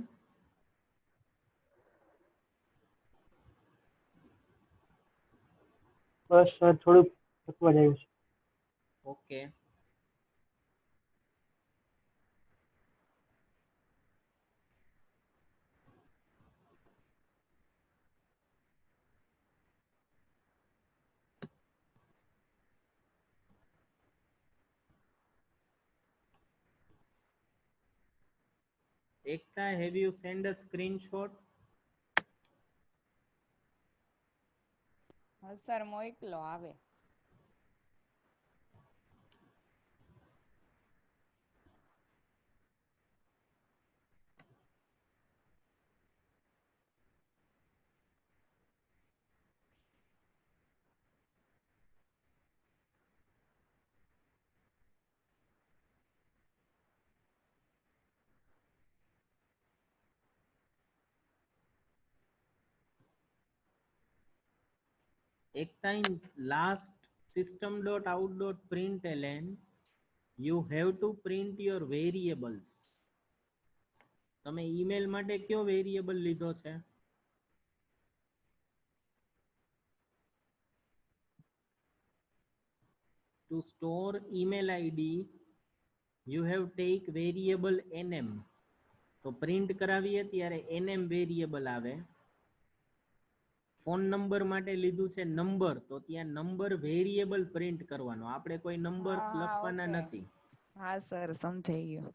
Bus sir થોડુંક થકવા જાય છે. Okay. Ekta, have you sent a screenshot? હા sir મોકલો આવે. Ekta, in last system.out.println, you have to print your variables. તમે email માટે કયો variable લીધો છે? To store email ID, you have take variable nm. તો પ્રિન્ટ કરાવીએ ત્યારે nm વેરિયેબલ આવે. ફોન નંબર માટે લીધું છે નંબર, તો ત્યાં નંબર વેરિયેબલ પ્રિન્ટ કરવાનો, આપણે કોઈ નંબર્સ લખવાના નથી. હા સર સમજાઈ ગયું.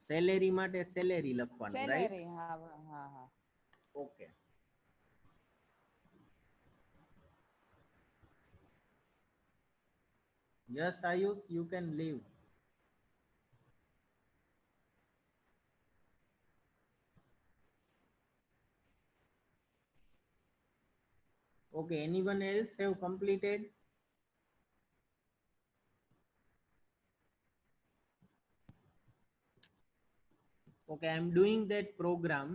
સેલેરી માટે સેલેરી લખવાનું, રાઈટ? સેલેરી હા હા હા. Okay. Yes, Ayush, you can leave. Okay, anyone else have completed? Okay, I'm doing that program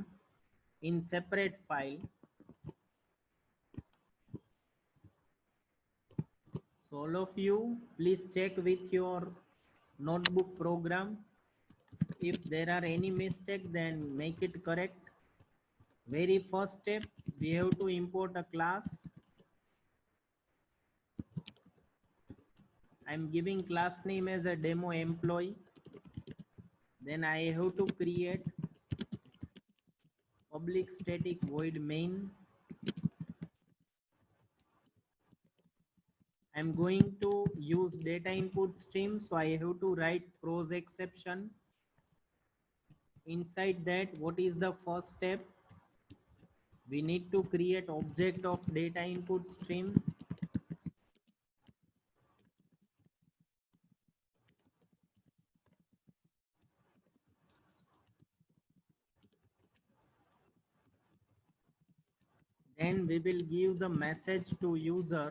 in separate file. So all of you, please check with your notebook program. If there are any mistake, then make it correct. Very first step, we have to import a class. I'm giving class name as a demo employee. Then I have to create public static void main. I'm going to use data input stream, so I have to write throws exception. Inside that, what is the first step? We need to create object of data input stream. Then we will give the message to user.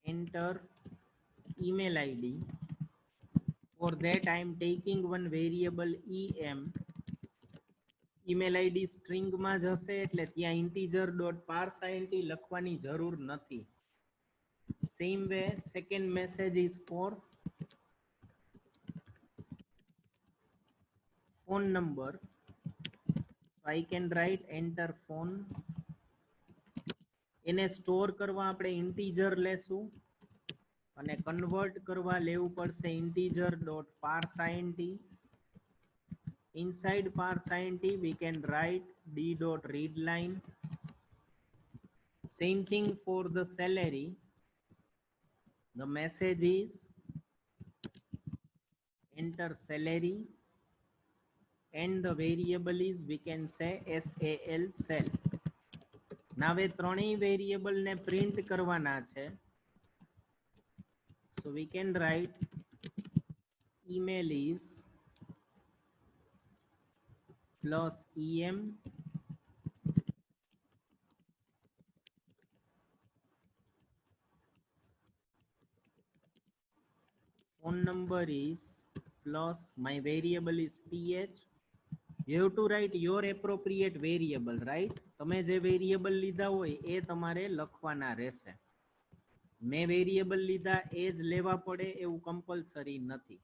Enter email ID. For that, I am taking one variable em. email ID string માં જશે, એટલે ત્યાં integer dot parseInt લખવાની જરૂર નથી. Same way, second message is for phone number. So I can write enter phone. એને store કરવા આપણે integer લેશું. અને કન્વર્ટ કરવા લેવું પડશે integer dot parseint. Inside parseint we can write d dot readline. Same thing for the salary. The message is enter salary and the variable is we can say sal cell. now એ ત્રણેય variable ને print કરવાના છે. so we can write email is plus em phone number is plus my variable is ph. you have to write your appropriate variable, right? તમે જે variable લીધા હોય એ તમારે લખવાના રહેશે. મેં વેરિયેબલ લીધા એ જ લેવા પડે એવું કંપલસરી નથી.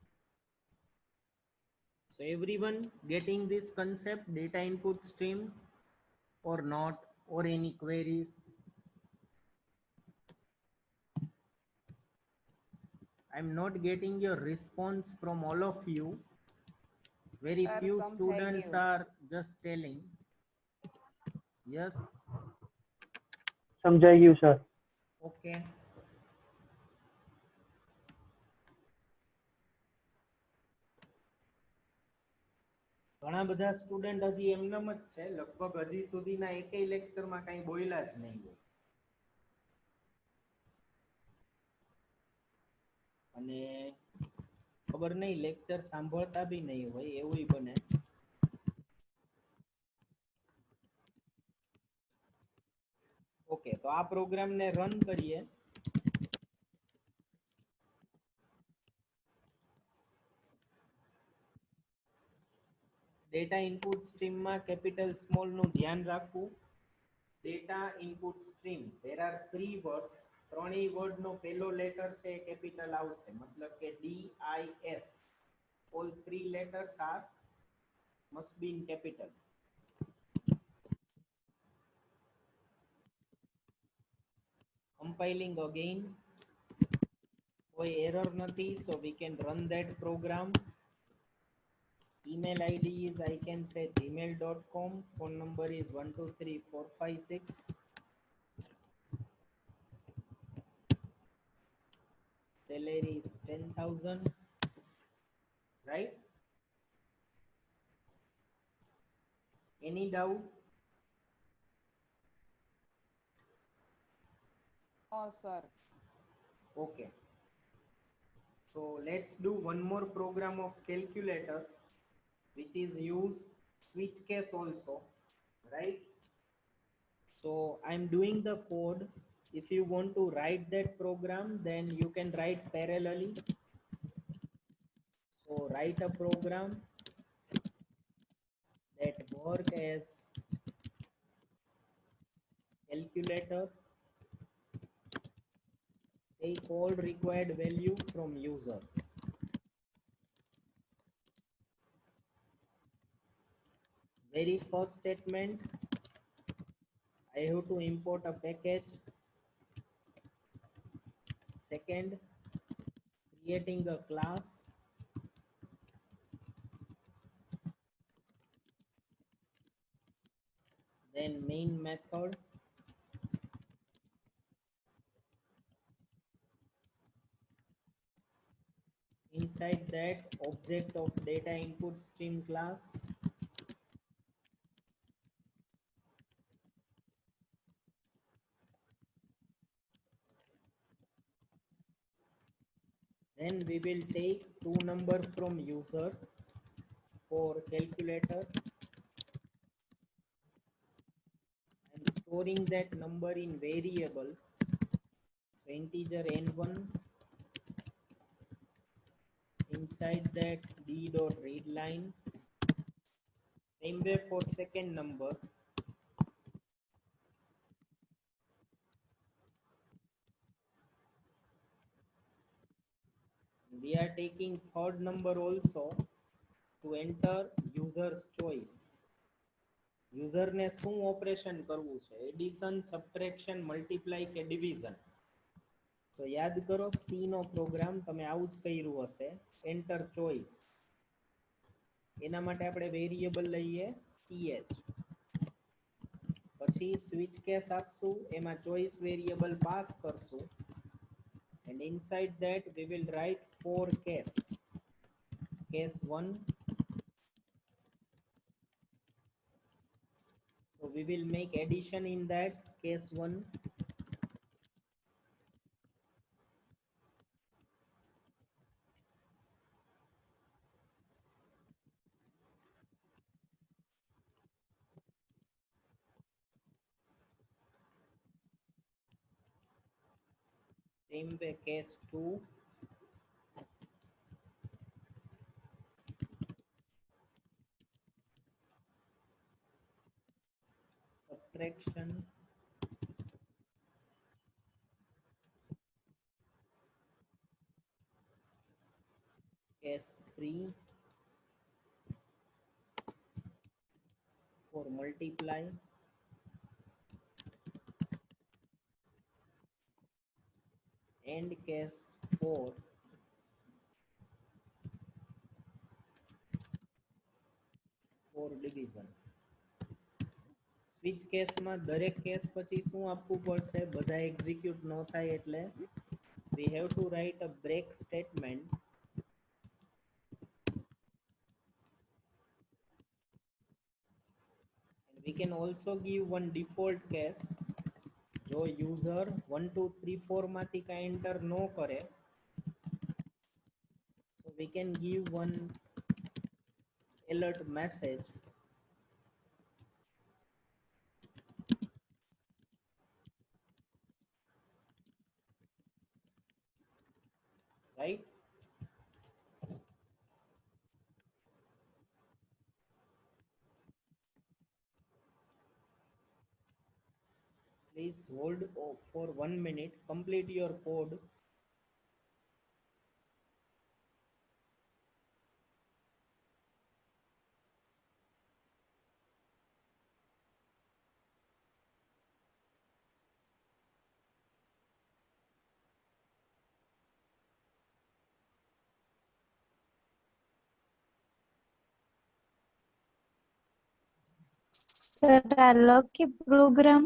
so everyone getting this concept, data input stream or not, or any queries? I'm not getting your response from all of you. Very Sir, few some students tell you. are just telling. Yes, સમજાઈ ગયું sir. okay. ઘણા બધા student હજી એમનેમ જ છે, લગભગ હજી સુધીના એકેય લેક્ચરમાં કાંઈ બોલ્યા જ નહીં હોય. અને ખબર નહીં લેક્ચર સાંભળતા બી નહીં હોય એવું બને. ઓકે, તો આ પ્રોગ્રામને રન કરીએ. ડેટા ઇનપુટ સ્ટ્રીમમાં કેપિટલ સ્મોલ નું ધ્યાન રાખવું. Data input stream there are 3 words. ત્રણેય વર્ડ નો પહેલો લેટર છે એ કેપિટલ આવશે, મતલબ કે DIS. all 3 letters are must be in capital. compiling again. કોઈ error નથી, so we can run that program. email id is I can say gmail.com. phone number is 123456. salary is 10,000, right? Any doubt? Oh, sir. Okay, so let's do one more program of calculator which is use switch case also, right? So I'm doing the code. If you want to write that program, then you can write parallelly. So write a program that work as calculator. Take all required value from user. Very first statement, I have to import a package. Second, creating a class. Then main method. Inside that, object of data input stream class. Then we will take 2 number from user for calculator and storing that number in variable. So integer n1. Inside that d dot readline. Same way for second number. We are taking third number also to enter user's choice. user ને શું operation કરવું છે, addition, subtraction, multiply કે division. તો યાદ કરો C નો programme તમે આવું જ કર્યું હશે. એન્ટર ચોઇસ, એના માટે આપણે વેરિયેબલ લઈએ ch, પછી સ્વિચ કેસ આપશું, એમાં ચોઇસ વેરિયેબલ પાસ કરશું, and inside that we will write four case. Case 1, so we will make addition in that case 1. Same way case 2, subtraction, case 3 for multiply, and case 4 for division. Switch કેસમાં દરેક case પછી શું આપવું પડશે? બધા execute ન થાય એટલે we have to write a break statement. And we can also give one default case. જો user 1 2 3 4 માંથી કાંઈ enter ન કરે, so we can give one alert message. Right? Please hold for 1 minute, complete your code. Sir, આ લખી program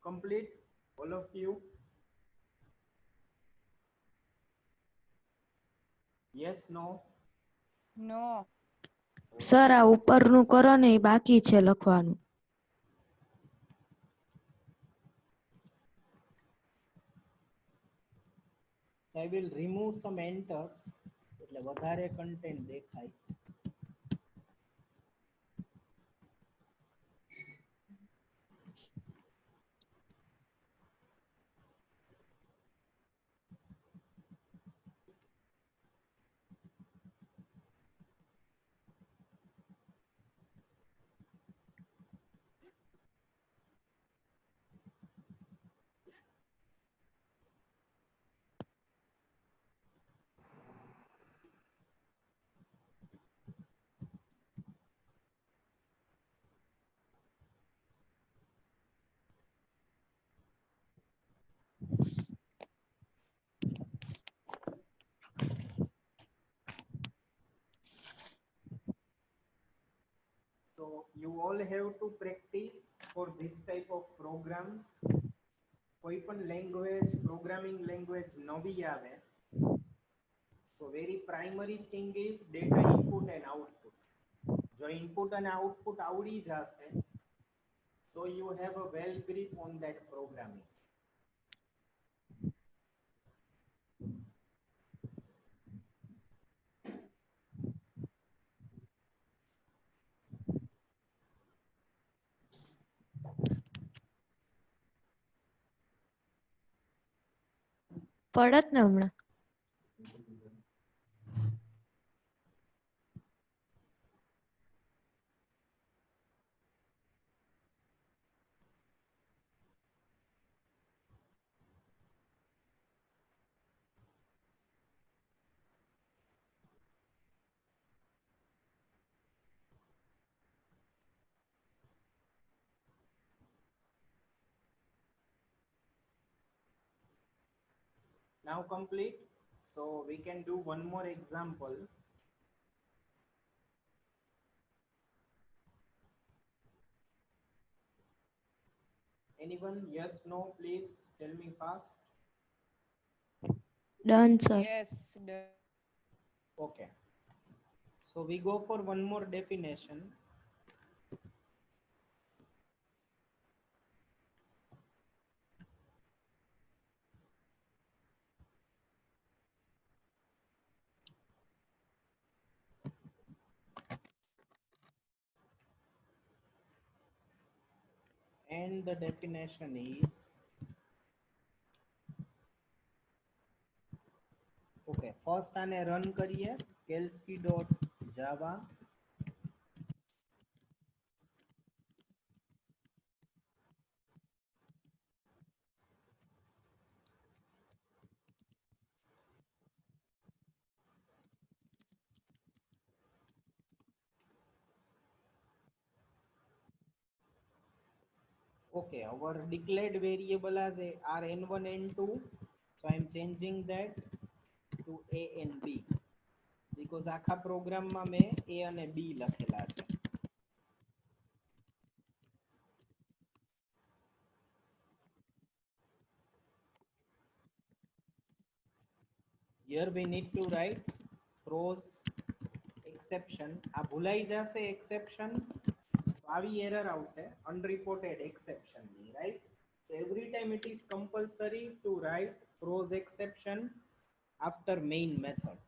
Complete, all of you? Yes, no? No. Sir આ ઉપરનું કરો ને એ બાકી છે લખવાનું. I will remove some enters એટલે વધારે content દેખાય. you all have to practice for this type of programs. કોઈ પણ લેંગ્વેજ પ્રોગ્રામિંગ લેંગ્વેજ નવી આવે so very primary thing is data input and output. જો input and output આવડી જશે so you have a well grip on that programming. પડત ને હમણાં. Now complete. So we can do one more example. Anyone? Yes, no, please tell me fast. Done, sir. Yes, done. Okay. So we go for one more definition. And the definition is okay. First આને run કરીએ kelsky.java. Okay, our declared variable as are n1 n2, so I am changing that to a and b because આખા programme માં મેં a અને b લખેલા છે. Here we need to write throws exception. આ ભૂલાઈ જશે exception આવી error આવશે unreported exception ની, right? So every time it is compulsory to write throws exception after main method.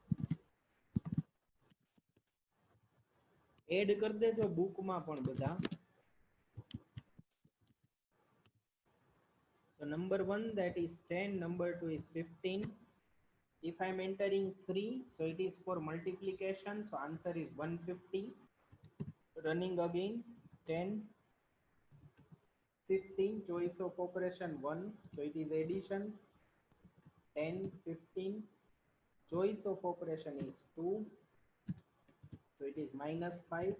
Add કર દેજો book માં પણ બધા. So number 1 that is 10, number 2 is 15. If I am entering 3, so it is for multiplication, so answer is 150. Running again 10, 15, choice of operation 1, so it is addition. 10, 15, choice of operation is 2, so it is minus 5.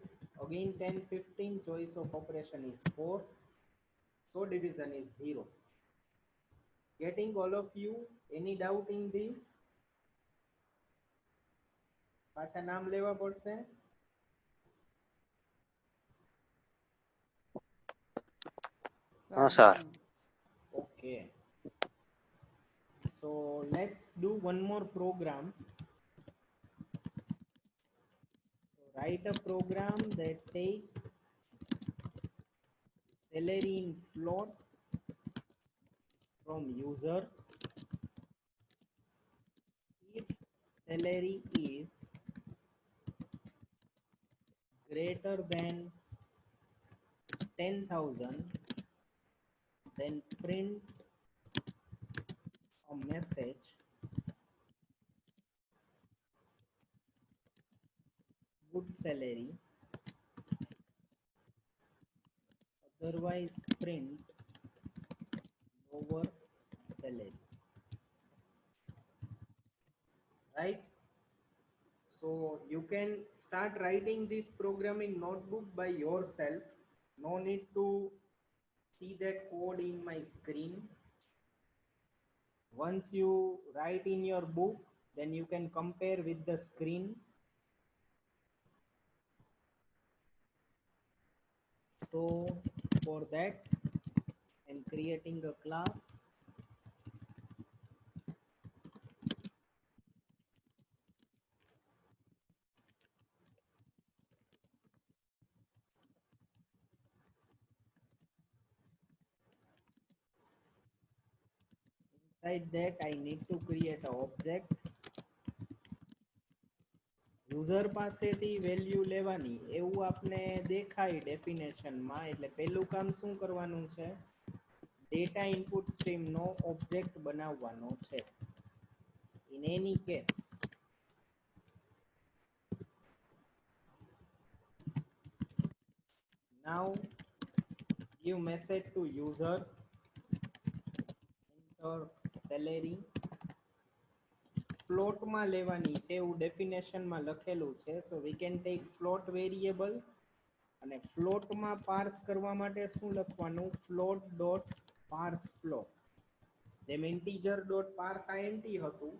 Again 10, 15, choice of operation is 4, so division is 0. Getting all of you? Any doubt in this? પાછા નામ લેવા પડશે. No, sir. Okay. So let's do one more program. So write a program that takes salary in float from user if salary is greater than 10,000, then print a message good salary, otherwise print lower salary, right? So you can start writing this programming notebook by yourself. No need to see that code in my screen. Once you write in your book, then you can compare with the screen. So for that I'm creating a class. Inside that I need to create an object. User પાસેથી value લેવાની એવું આપને દેખાય ડેફિનેશનમાં. એટલે પહેલું કામ શું કરવાનું છે? ડેટા ઇનપુટ સ્ટ્રીમનો ઓબ્જેક્ટ બનાવવાનો છે. In any case now give message to user, enter salary. float માં લેવાની છે એવું ડેફિનેશનમાં લખેલું છે. so we can take float variable અને float માં પાર્સ કરવા માટે શું લખવાનું? float dot parse float. જેમ integer dot parse int હતું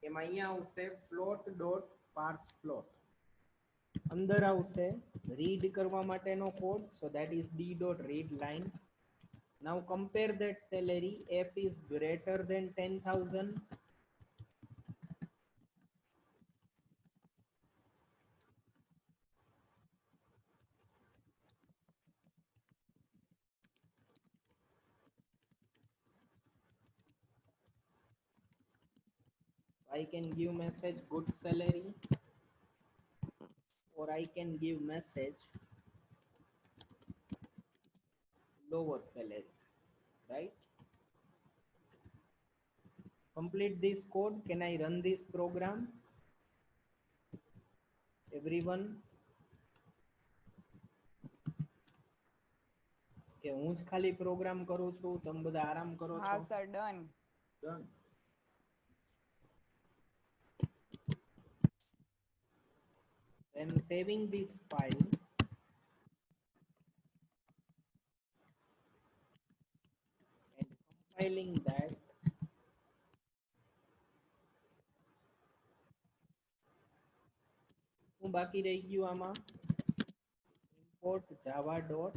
એમાં અહીંયા આવશે float dot parse float. અંદર આવશે read કરવા માટેનો code. so that is d dot read line. now compare that salary. f is greater than 10,000. I can give message good salary, or I can give message lower salary, right? Complete this code. Can I run this program? Everyone? કે હું જ ખાલી programme કરું છું, તમે બધા આરામ કરો છો? હા sir, done. Done. I'm saving this file and compiling that. શું બાકી રહી ગયું આમાં? import java.io.star.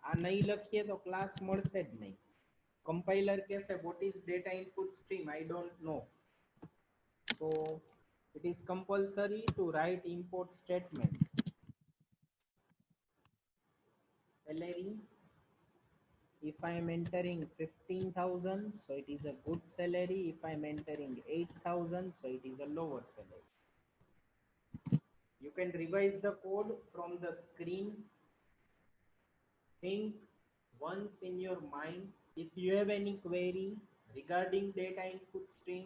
આ નહીં લખીએ તો ક્લાસ મળશે જ નહીં. કમ્પાઇલર કહેશે what is data input stream? I don't know. So it is compulsory to write import statement. Salary, if I am entering 15,000, so it is a good salary. If I am entering 8,000, so it is a lower salary. You can revise the code from the screen. Think once in your mind. If you have any query regarding data input stream,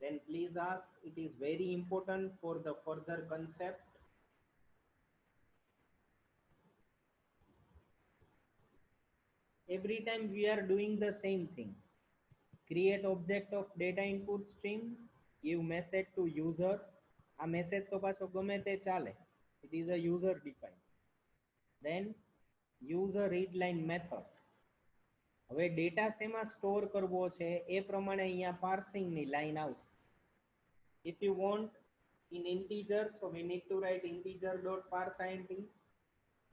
then please ask. It is very important for the further concept. Every time we are doing the same thing. Create object of data input stream, give message to user. A message તો પાછો ગમે તે ચાલે. It is a user defined. Then use a read line method. હવે data શેમાં store કરવો છે એ પ્રમાણે અહીંયા પાર્સિંગ ની લાઈન આવશે. If you want in integer, so we need to write integer dot parse int.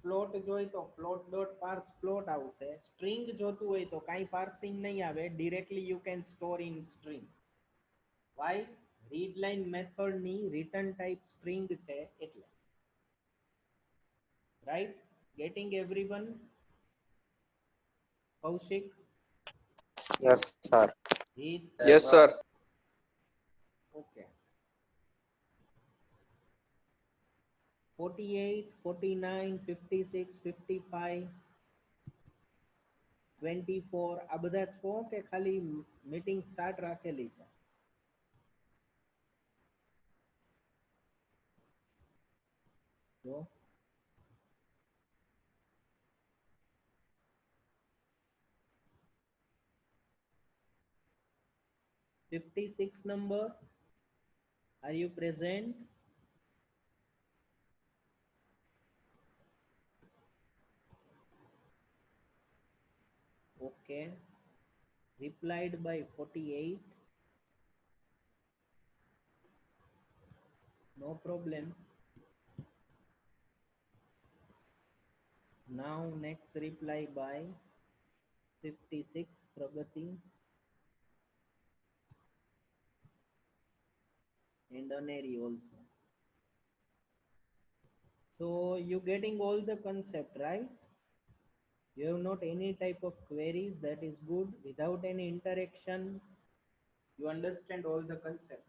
float જોઈ તો float dot parse float આવશે. string જોતું હોય તો કાંઈ પાર્સિંગ નહીં આવે. directly you can store in string. why? read line method ની return type string છે એટલે. right? getting everyone? Kaushik? Yes, sir. Heat? Yes, sir. Okay. 48, 49, 56, 55, 24 આ બધા છો કે ખાલી મીટિંગ સ્ટાર્ટ રાખેલી છે? જો 56 number, are you present? Okay. Replied by 48. No problem. Now next reply by 56 Pragati and Aneri also. So you getting all the concept, right? You have not any type of queries, that is good. Without any interaction, you understand all the concept.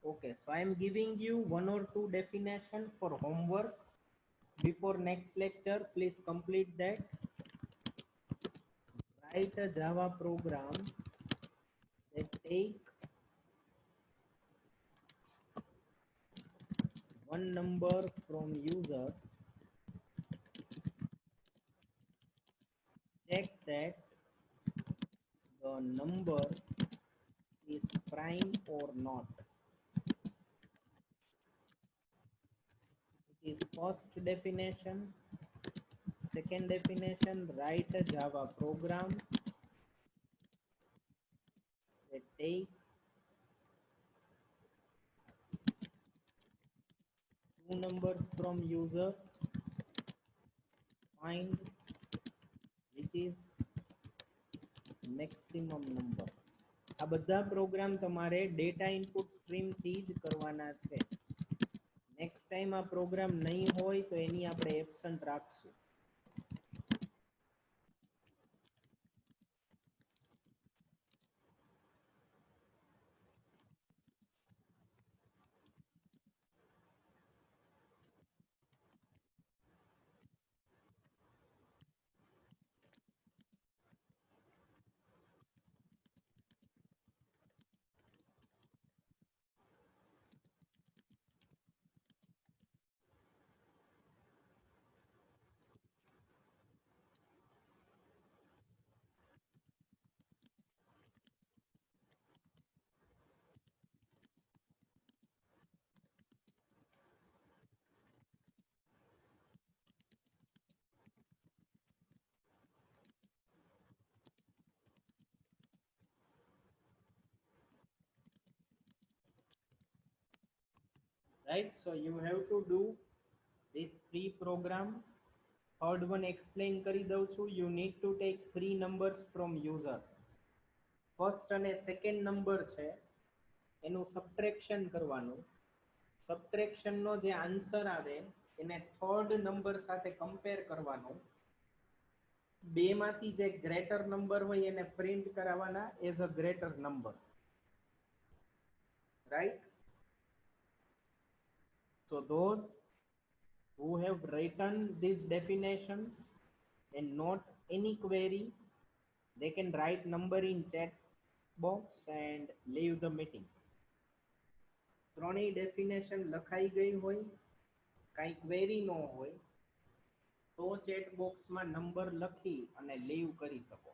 Okay, so I am giving you one or two definition for homework before next lecture. Please complete that. Write a Java program that take one number from user, check that the number is prime or not. It is first definition. Second definition, write a Java program that take two numbers from user, find which is maximum number. આ બધા programme તમારે data input stream થી જ કરવાના છે. Next time આ programme નહીં હોય તો એની આપણે એબ્સન્ટ રાખશું. Right, so you have to do this three program. Third one explain કરી દઉં છું. You need to take three numbers from user. First અને second number છે એનું subtraction કરવાનું. Subtraction નો જે આન્સર આવે એને third number સાથે compare કરવાનો. બે માંથી જે greater number હોય એને print કરાવવાના as a greater number. Right? So those who have written these definitions and not any query, they can write number in chat box and leave the meeting. ત્રણેય definition લખાઈ ગઈ હોય, કાંઈ query ન હોય તો chat box માં number લખી અને leave કરી શકો.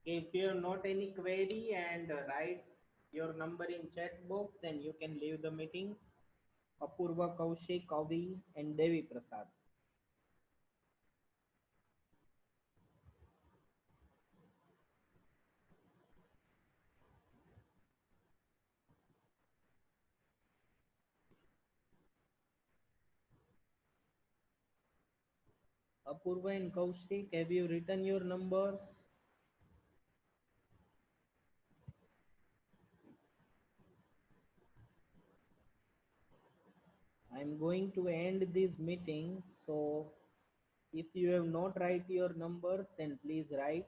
If you have not any query and write your number in chat box, then you can leave the meeting. Apurva, Kaushik, Kavi, and Devi Prasad. Apurva and Kaushik, have you written your numbers? I'm going to end this meeting, so if you have not write your numbers, then please write.